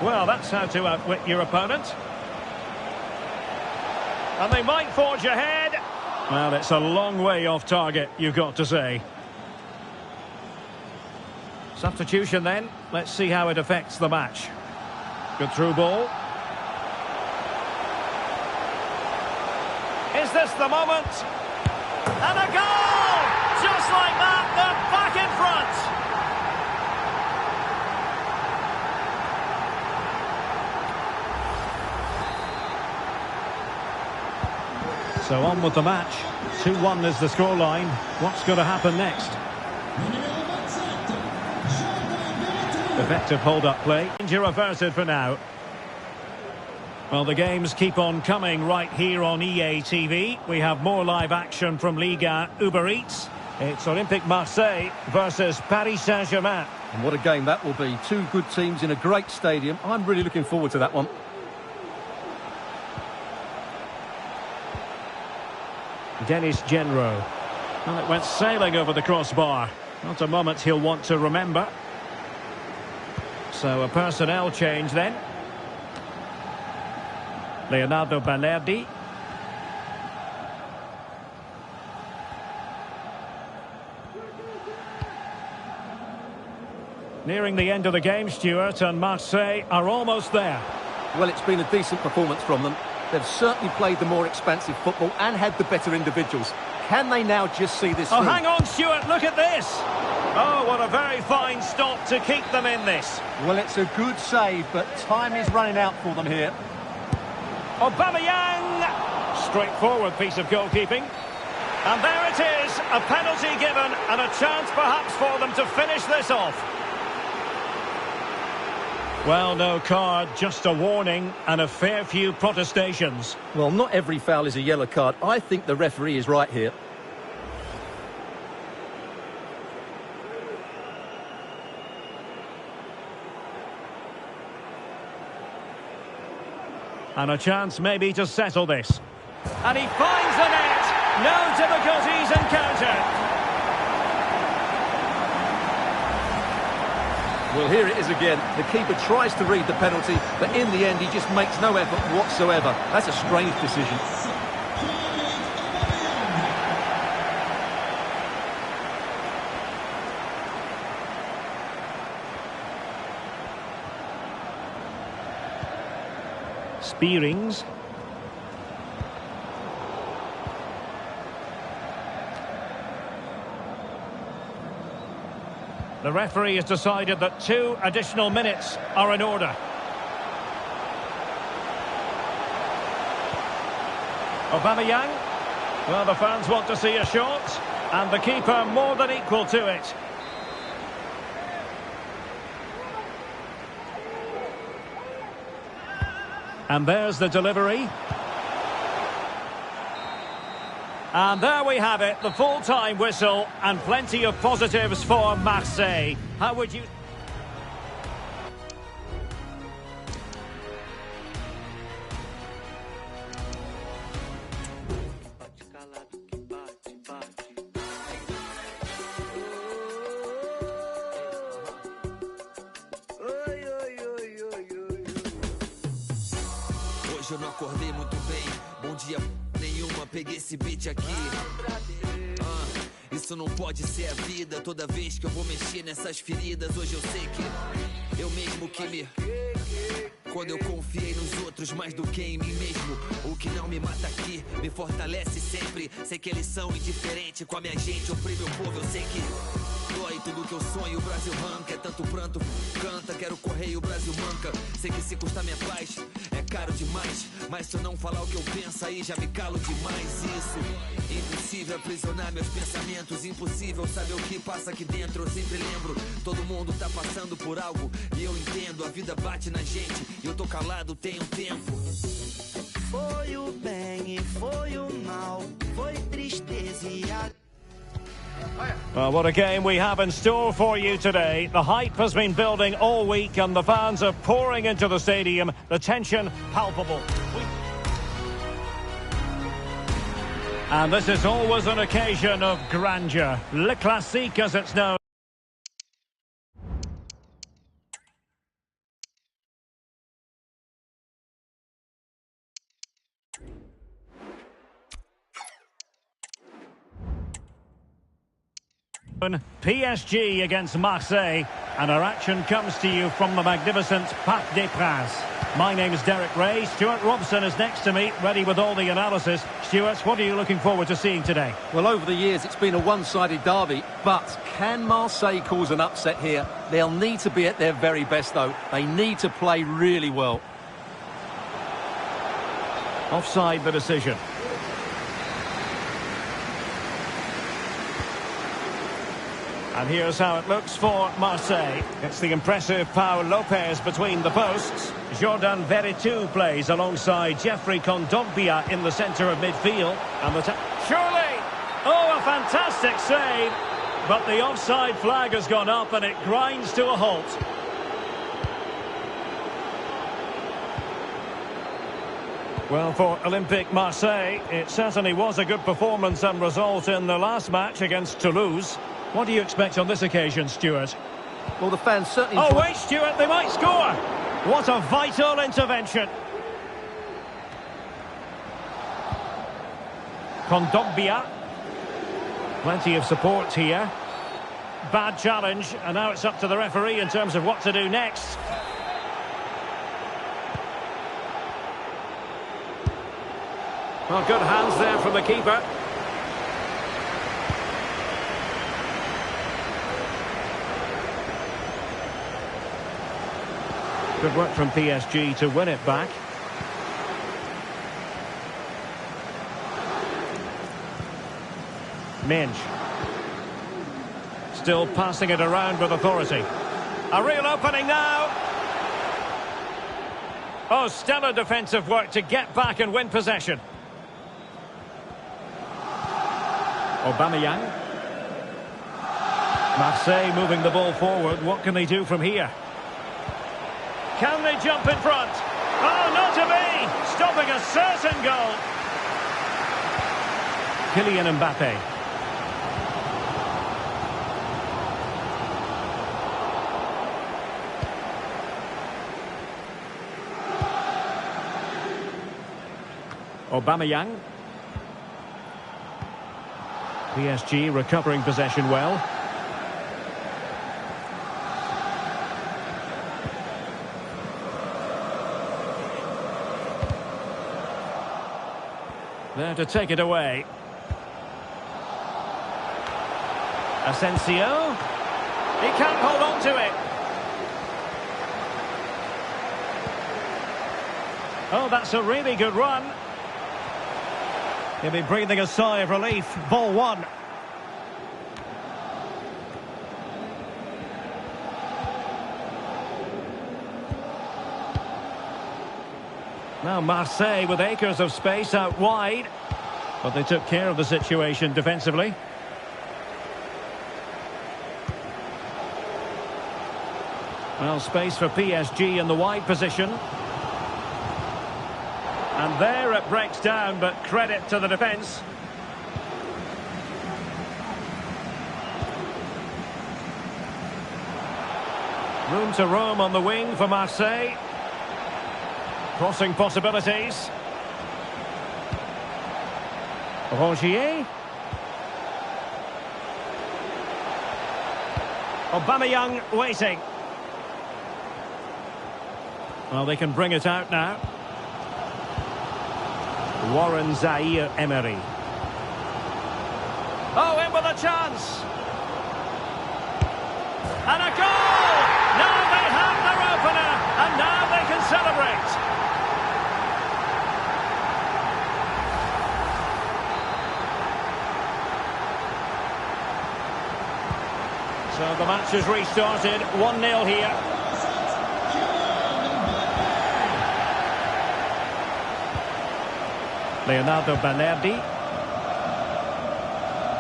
Well, that's how to outwit your opponent. And they might forge ahead. Well, it's a long way off target, you've got to say. Substitution then. Let's see how it affects the match. Good through ball. Is this the moment? And a goal! Just like that, they're back in front. So on with the match. 2-1 is the scoreline. What's going to happen next? Effective hold-up play. Danger averted for now. Well, the games keep on coming right here on EA TV. We have more live action from Liga Uber Eats. It's Olympique Marseille versus Paris Saint-Germain. And what a game that will be. Two good teams in a great stadium. I'm really looking forward to that one. Dennis Genro. Well, it went sailing over the crossbar. Not a moment he'll want to remember. So a personnel change then. Leonardo Balerdi. Nearing the end of the game, Stuart, and Marseille are almost there. Well, it's been a decent performance from them. They've certainly played the more expansive football and had the better individuals. Can they now just see this through? Oh, hang on, Stuart, look at this. Oh, what a very fine stop to keep them in this. Well, it's a good save, but time is running out for them here. Aubameyang! Straightforward piece of goalkeeping. And there it is, a penalty given and a chance perhaps for them to finish this off. Well, no card, just a warning and a fair few protestations. Well, not every foul is a yellow card. I think the referee is right here. And a chance maybe to settle this. And he finds the net. No difficulties encountered. Well, here it is again. The keeper tries to read the penalty, but in the end he just makes no effort whatsoever. That's a strange decision. Spearings. The referee has decided that 2 additional minutes are in order. Aubameyang. Well, the fans want to see a shot, and the keeper more than equal to it. And there's the delivery. And there we have it, the full-time whistle, and plenty of positives for Marseille. How would you... Hoje eu não acordei muito bem. Bom dia nenhuma, peguei esse beat aqui. Isso não pode ser a vida. Toda vez que eu vou mexer nessas feridas, hoje eu sei que eu mesmo que me... Quando eu confiei nos outros mais do que em mim mesmo. O que não me mata aqui me fortalece sempre. Sei que eles são indiferentes com a minha gente. Oprime o povo, eu sei que dói tudo que eu sonho. O Brasil arranca, é tanto pranto, canta. Quero correr e o Brasil manca. Sei que se custar minha paz é caro demais. Mas se eu não falar o que eu penso, aí já me calo demais. Isso, impossível aprisionar meus pensamentos. Impossível saber o que passa aqui dentro. Eu sempre lembro, todo mundo tá passando por algo. E eu entendo, a vida bate na gente. E eu tô calado tem um tempo. Foi o bem e foi o mal. Foi tristeza e a... Well, what a game we have in store for you today. The hype has been building all week and the fans are pouring into the stadium. The tension palpable. And this is always an occasion of grandeur. Le Classique as it's known. PSG against Marseille, and our action comes to you from the magnificent Parc des Princes. My name is Derek Ray. Stuart Robson is next to me, ready with all the analysis. Stuart, what are you looking forward to seeing today? Well, over the years it's been a one-sided derby, but can Marseille cause an upset here? They'll need to be at their very best though. They need to play really well. Offside the decision. And here's how it looks for Marseille. It's the impressive Pau Lopez between the posts. Jordan Veretout plays alongside Jeffrey Kondogbia in the centre of midfield. And the surely! Oh, a fantastic save! But the offside flag has gone up and it grinds to a halt. Well, for Olympique Marseille, it certainly was a good performance and result in the last match against Toulouse. What do you expect on this occasion, Stuart? Well, the fans certainly... Oh, wait, Stuart, they might score! What a vital intervention. Kondogbia. Plenty of support here. Bad challenge, and now it's up to the referee in terms of what to do next. Well, good hands there from the keeper. Good work from PSG to win it back. Minge. Still passing it around with authority. A real opening now. Oh, stellar defensive work to get back and win possession. Aubameyang. Marseille moving the ball forward. What can they do from here? Can they jump in front? Oh, not to be! Stopping a certain goal. Kylian Mbappe. Aubameyang. PSG recovering possession well. There to take it away. Asensio. He can't hold on to it. Oh, that's a really good run. He'll be breathing a sigh of relief. Ball one. Now Marseille with acres of space out wide. But they took care of the situation defensively. Well, space for PSG in the wide position. And there it breaks down, but credit to the defence. Room to roam on the wing for Marseille. Crossing possibilities. Rongier. Aubameyang waiting. Well, they can bring it out now. Warren Zaïre-Emery. Oh, in with a chance. And a goal! Now they have their opener, and now they can celebrate. So the match has restarted, 1-0 here. Leonardo Balerdi.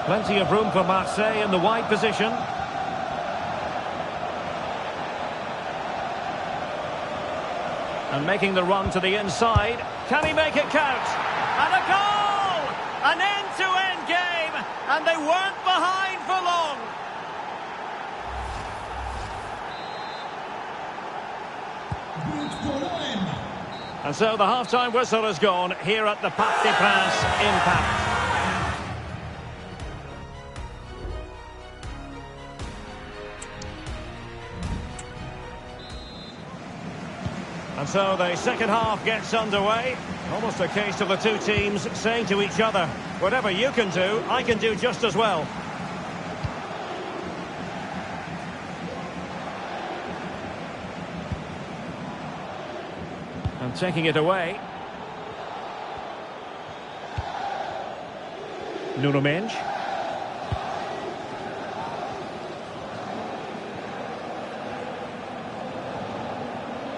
Plenty of room for Marseille in the wide position. And making the run to the inside. Can he make it count? And a goal! An end-to-end game! And they weren't behind for long. And so the half-time whistle has gone here at the Parc des Princes in Paris. And so the second half gets underway. Almost a case of the two teams saying to each other, whatever you can do, I can do just as well. And taking it away. Nuno Mendes.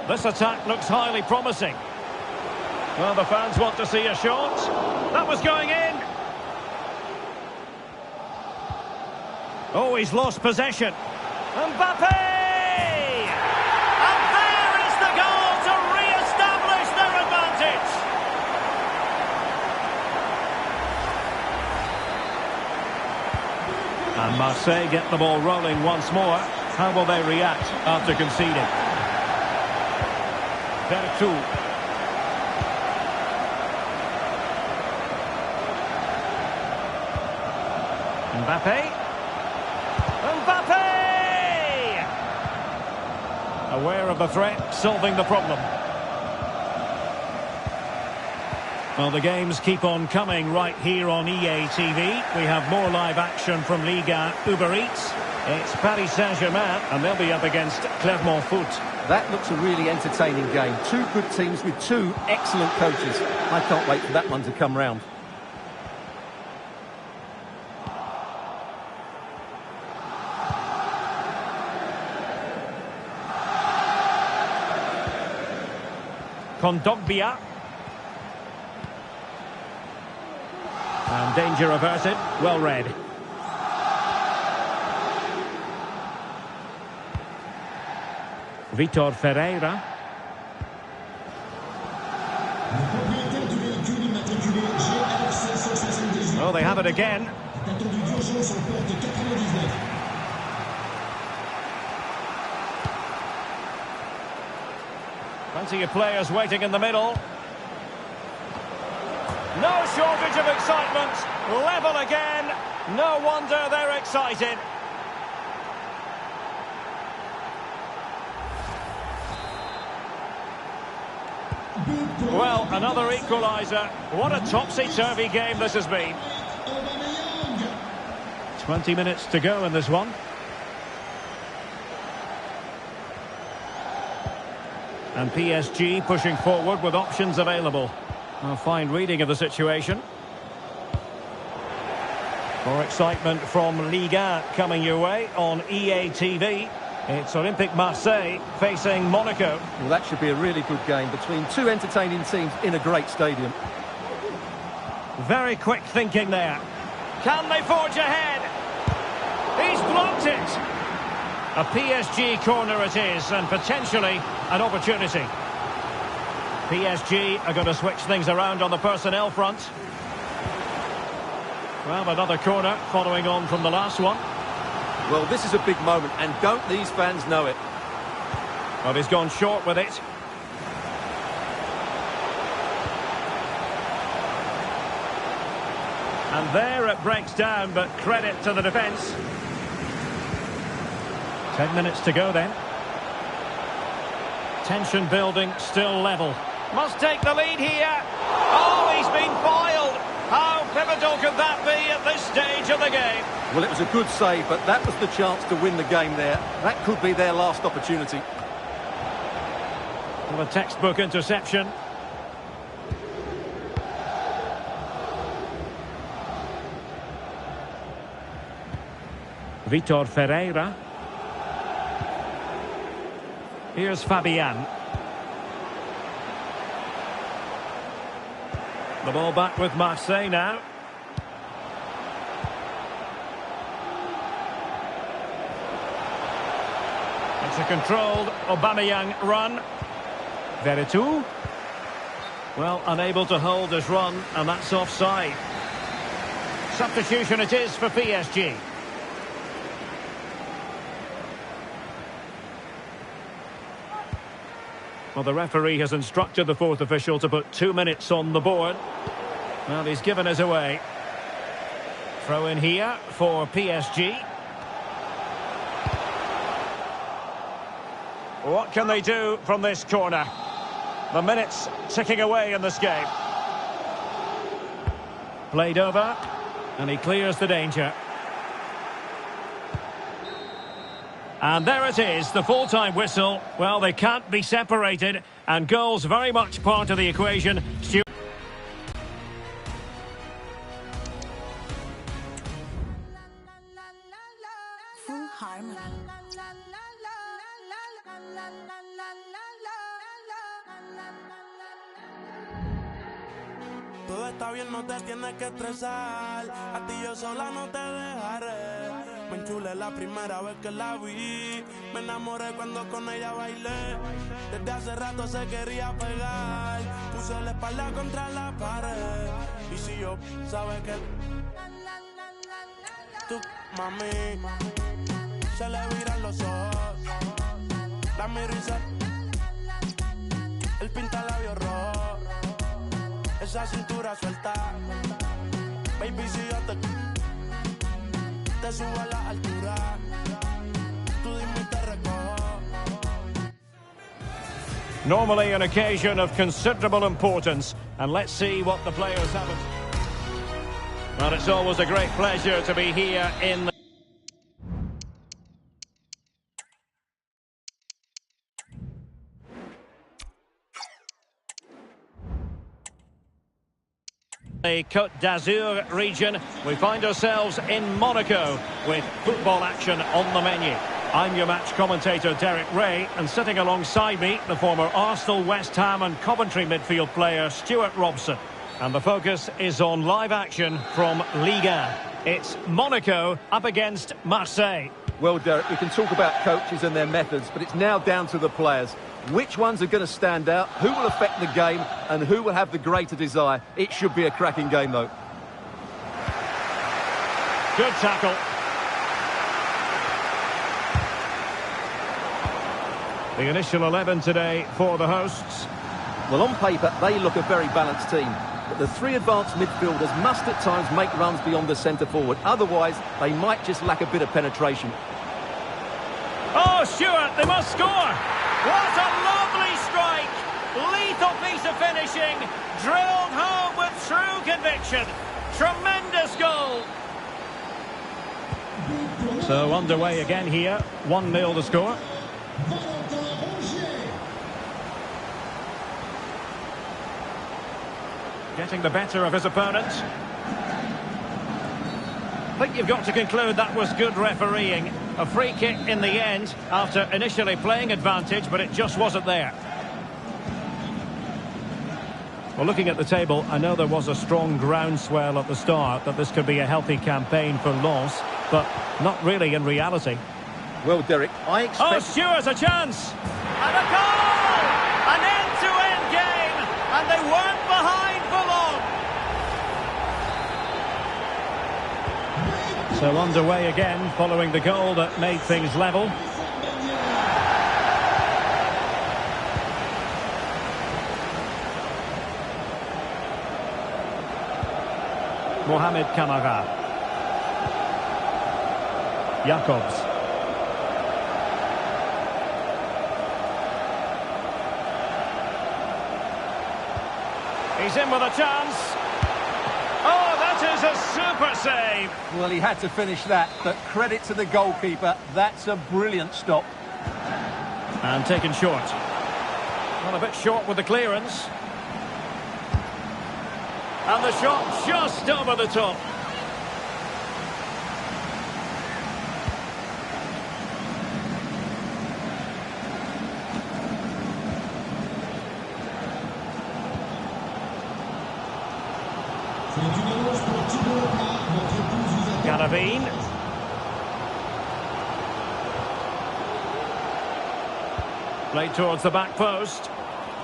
This attack looks highly promising. Well, the fans want to see a shot. That was going in. Oh, he's lost possession. Mbappe! And Marseille get the ball rolling once more. How will they react after conceding? Vertu. Mbappe. Mbappe! Aware of the threat, solving the problem. Well, the games keep on coming right here on EA TV. We have more live action from Liga Uber Eats. It's Paris Saint-Germain, and they'll be up against Clermont Foot. That looks a really entertaining game. Two good teams with two excellent coaches. I can't wait for that one to come round. Kondogbia. And danger averted. Well read. Vitor Ferreira. So they have it again. Plenty of players waiting in the middle. No shortage of excitement. Level again. No wonder they're excited. Well, another equaliser. What a topsy-turvy game this has been. 20 minutes to go in this one. And PSG pushing forward with options available. A fine reading of the situation. More excitement from Liga coming your way on EA TV. It's Olympique Marseille facing Monaco. Well, that should be a really good game between two entertaining teams in a great stadium. Very quick thinking there. Can they forge ahead? He's blocked it. A PSG corner it is, and potentially an opportunity. PSG are going to switch things around on the personnel front. Well, another corner following on from the last one. Well, this is a big moment, and don't these fans know it? But he's gone short with it. And there it breaks down, but credit to the defence. 10 minutes to go then. Tension building, still level. Must take the lead here. Oh, he's been foiled. How pivotal could that be at this stage of the game? Well, it was a good save, but that was the chance to win the game there. That could be their last opportunity. Well, a textbook interception. Vitor Ferreira. Here's Fabian. The ball back with Marseille now. It's a controlled Aubameyang run. Veretout. Well, unable to hold his run, and that's offside. Substitution it is for PSG. Well, the referee has instructed the fourth official to put 2 minutes on the board. Well, he's given us away. Throw in here for PSG. What can they do from this corner? The minutes ticking away in this game. Played over, and he clears the danger. And there it is, the full-time whistle. Well, they can't be separated, and goals very much part of the equation. Full harmony. Todo está bien, no te tienes que estresar. A ti yo sola no te dejaré. Me enchulé la primera vez que la vi. Me enamoré cuando con ella bailé. Desde hace rato se quería pegar. Puse la espalda contra la pared. Y si yo sabes que tú, mami, se le viran los ojos. La miro y se él pinta labios rojos. Esa cintura suelta. Baby, si yo te subo a la altura, tú dime y te recojo. Normally an occasion of considerable importance, and let's see what the players have. Well, it's always a great pleasure to be here in the Côte d'Azur region. We find ourselves in Monaco with football action on the menu. I'm your match commentator Derek Ray, and sitting alongside me the former Arsenal, West Ham and Coventry midfield player Stuart Robson. And the focus is on live action from Liga. It's Monaco up against Marseille. Well, Derek, we can talk about coaches and their methods, but it's now down to the players. Which ones are going to stand out, who will affect the game, and who will have the greater desire? It should be a cracking game, though. Good tackle. The initial 11 today for the hosts. Well, on paper, they look a very balanced team. But the three advanced midfielders must at times make runs beyond the centre-forward. Otherwise, they might just lack a bit of penetration. Oh, Stewart, they must score! What a lovely strike! Lethal piece of finishing, drilled home with true conviction. Tremendous goal! So underway again here, 1-0 to score. Getting the better of his opponent. I think you've got to conclude that was good refereeing. A free kick in the end after initially playing advantage, but it just wasn't there. Well, looking at the table, I know there was a strong groundswell at the start that this could be a healthy campaign for Lens, but not really in reality. Well, Derek, I expect... Oh, Stewart's a chance! And a goal! An end-to-end game! And they weren't behind for long! So underway again, following the goal that made things level. Mohamed Kamara. Jacobs. He's in with a chance. Oh, that is a super save. Well, he had to finish that, but credit to the goalkeeper. That's a brilliant stop. And taken short. Well, a bit short with the clearance. And the shot just over the top. Garavine. Played towards the back post.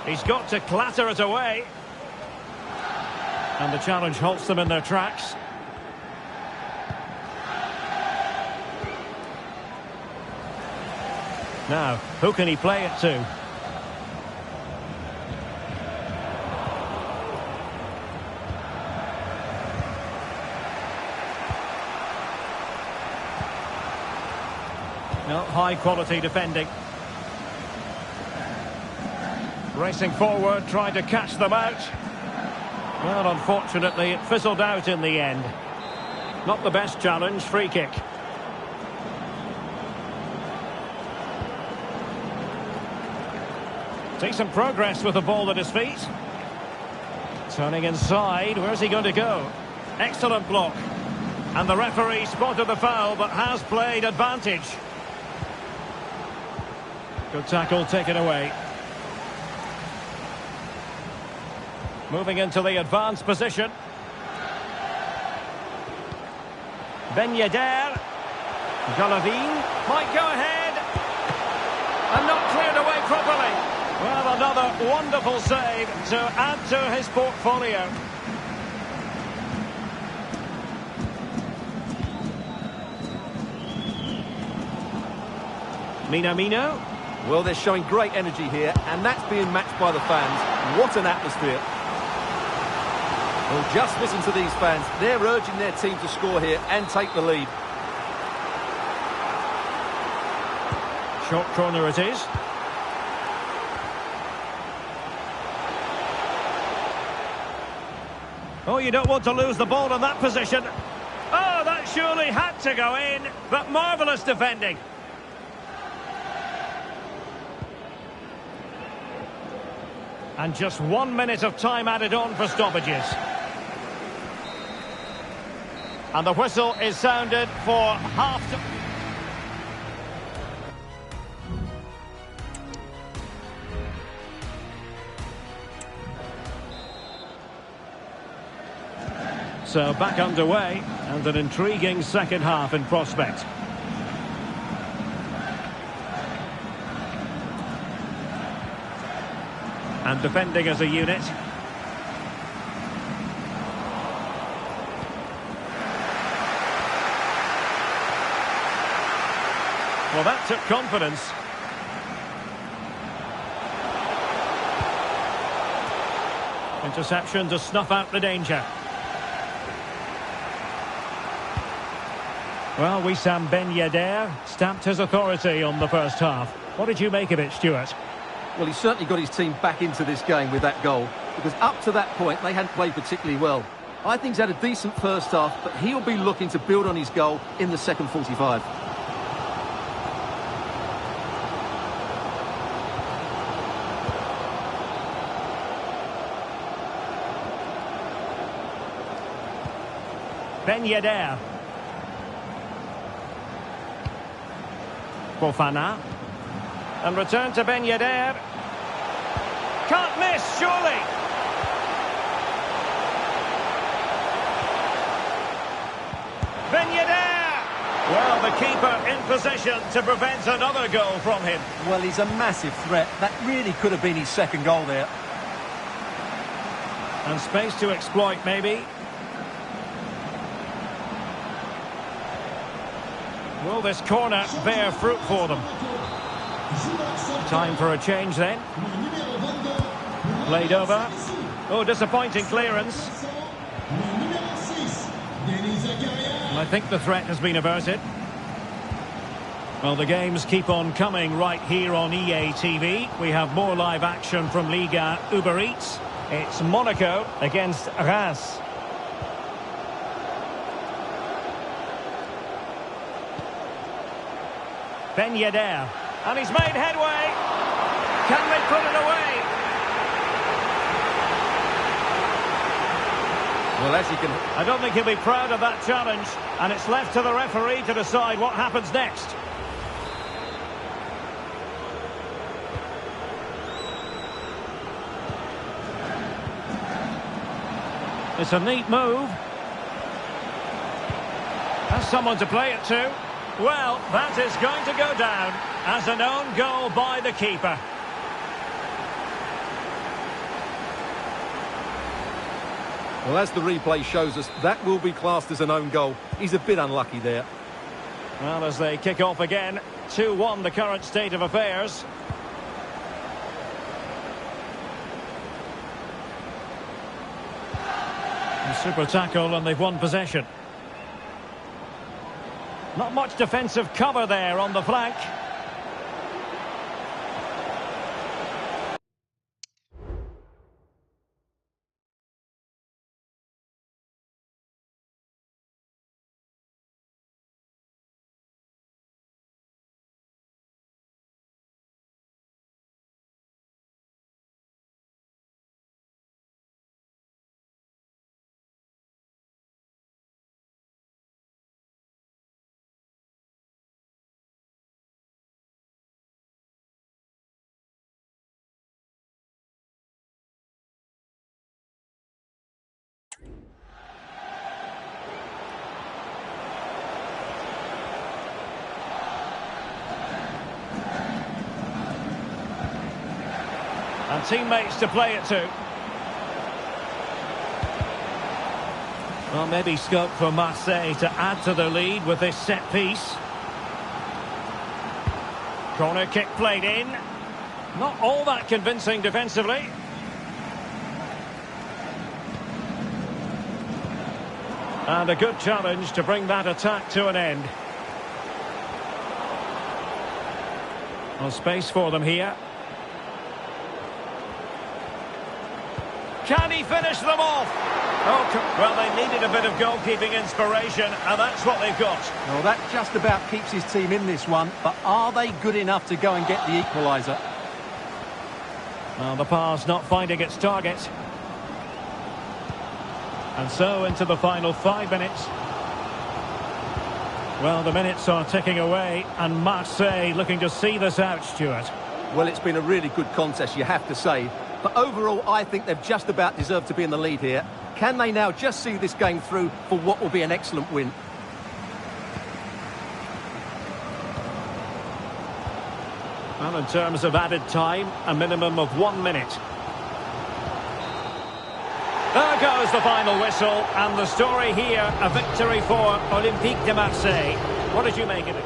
He's got to clatter it away. And the challenge halts them in their tracks. Now, who can he play it to? No, high quality defending. Racing forward, trying to catch them out. Well, unfortunately, it fizzled out in the end. Not the best challenge, free kick. Decent progress with the ball at his feet. Turning inside, where's he going to go? Excellent block. And the referee spotted the foul, but has played advantage. Good tackle taken away. Moving into the advanced position. Ben Yedder. Galavine might go ahead. And not cleared away properly. Well, another wonderful save to add to his portfolio. Minamino. Well, they're showing great energy here, and that's being matched by the fans. What an atmosphere. Well, just listen to these fans. They're urging their team to score here and take the lead. Short corner it is. Oh, you don't want to lose the ball in that position. Oh, that surely had to go in, but marvellous defending. And just 1 minute of time added on for stoppages. And the whistle is sounded for half-time. So back underway, and an intriguing second half in prospect. And defending as a unit. Well, that took confidence. Interception to snuff out the danger. Well, Wissam Ben Yedder stamped his authority on the first half. What did you make of it, Stuart? Well, he certainly got his team back into this game with that goal, because up to that point they hadn't played particularly well. I think he's had a decent first half, but he'll be looking to build on his goal in the second 45. Ben Yedder. Fofana. And return to Ben Yedder. Can't miss, surely. Ben Yedder. Well, the keeper in position to prevent another goal from him. Well, he's a massive threat. That really could have been his second goal there. And space to exploit, maybe. Will this corner bear fruit for them? Time for a change then. Played over. Oh, disappointing clearance. And I think the threat has been averted. Well, the games keep on coming right here on EA TV. We have more live action from Liga Uber Eats. It's Monaco against Reims. Ben Yedder, and he's made headway. Can they put it away? Well, as you can... I don't think he'll be proud of that challenge, and it's left to the referee to decide what happens next. It's a neat move. Has someone to play it to. Well, that is going to go down as an own goal by the keeper. Well, as the replay shows us, that will be classed as an own goal. He's a bit unlucky there. Well, as they kick off again, 2-1 the current state of affairs. A super tackle and they've won possession. Not much defensive cover there on the flank. And teammates to play it to. Well, maybe scope for Marseille to add to the lead with this set piece. Corner kick played in. Not all that convincing defensively. And a good challenge to bring that attack to an end. Well, space for them here. Can he finish them off? Oh, well, they needed a bit of goalkeeping inspiration, and that's what they've got. Well, that just about keeps his team in this one, but are they good enough to go and get the equaliser? Well, the pass not finding its target. And so into the final 5 minutes. Well, the minutes are ticking away, and Marseille looking to see this out, Stuart. Well, it's been a really good contest, you have to say. But overall, I think they've just about deserved to be in the lead here. Can they now just see this game through for what will be an excellent win? Well, in terms of added time, a minimum of 1 minute. There goes the final whistle, and the story here, a victory for Olympique de Marseille. What did you make of it?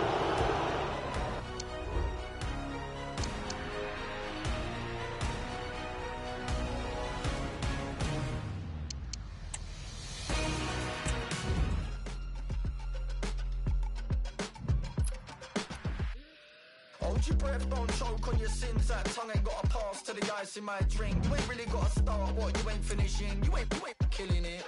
breath, don't choke on your sins. That tongue ain't got a pass to the ice in my drink. You ain't really got to start what you ain't finishing. You ain't killing it.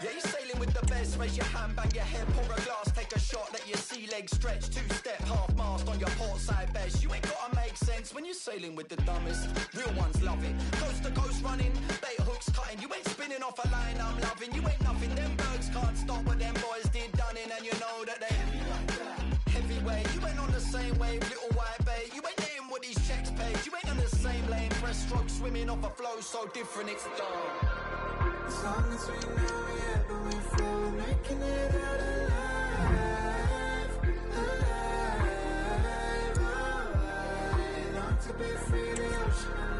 Yeah, you sailing with the best. Raise your hand, bang your head, pour a glass, take a shot, let your sea legs stretch. Two-step, half-mast on your port side best. You ain't gotta make sense when you're sailing with the dumbest. Real ones love it. Coast to coast running, bait hooks cutting. You ain't spinning off a line I'm loving. You ain't nothing, them birds can't stop what them boys did done in. And you know that they heavyweight. You ain't on the same wave, little white bait. You ain't getting what these checks paid. You ain't on the same lane, breaststroke swimming off a flow so different it's dark. As long as we know we have, but we flow, making it out alive, alive, alright. Not to be free, the ocean.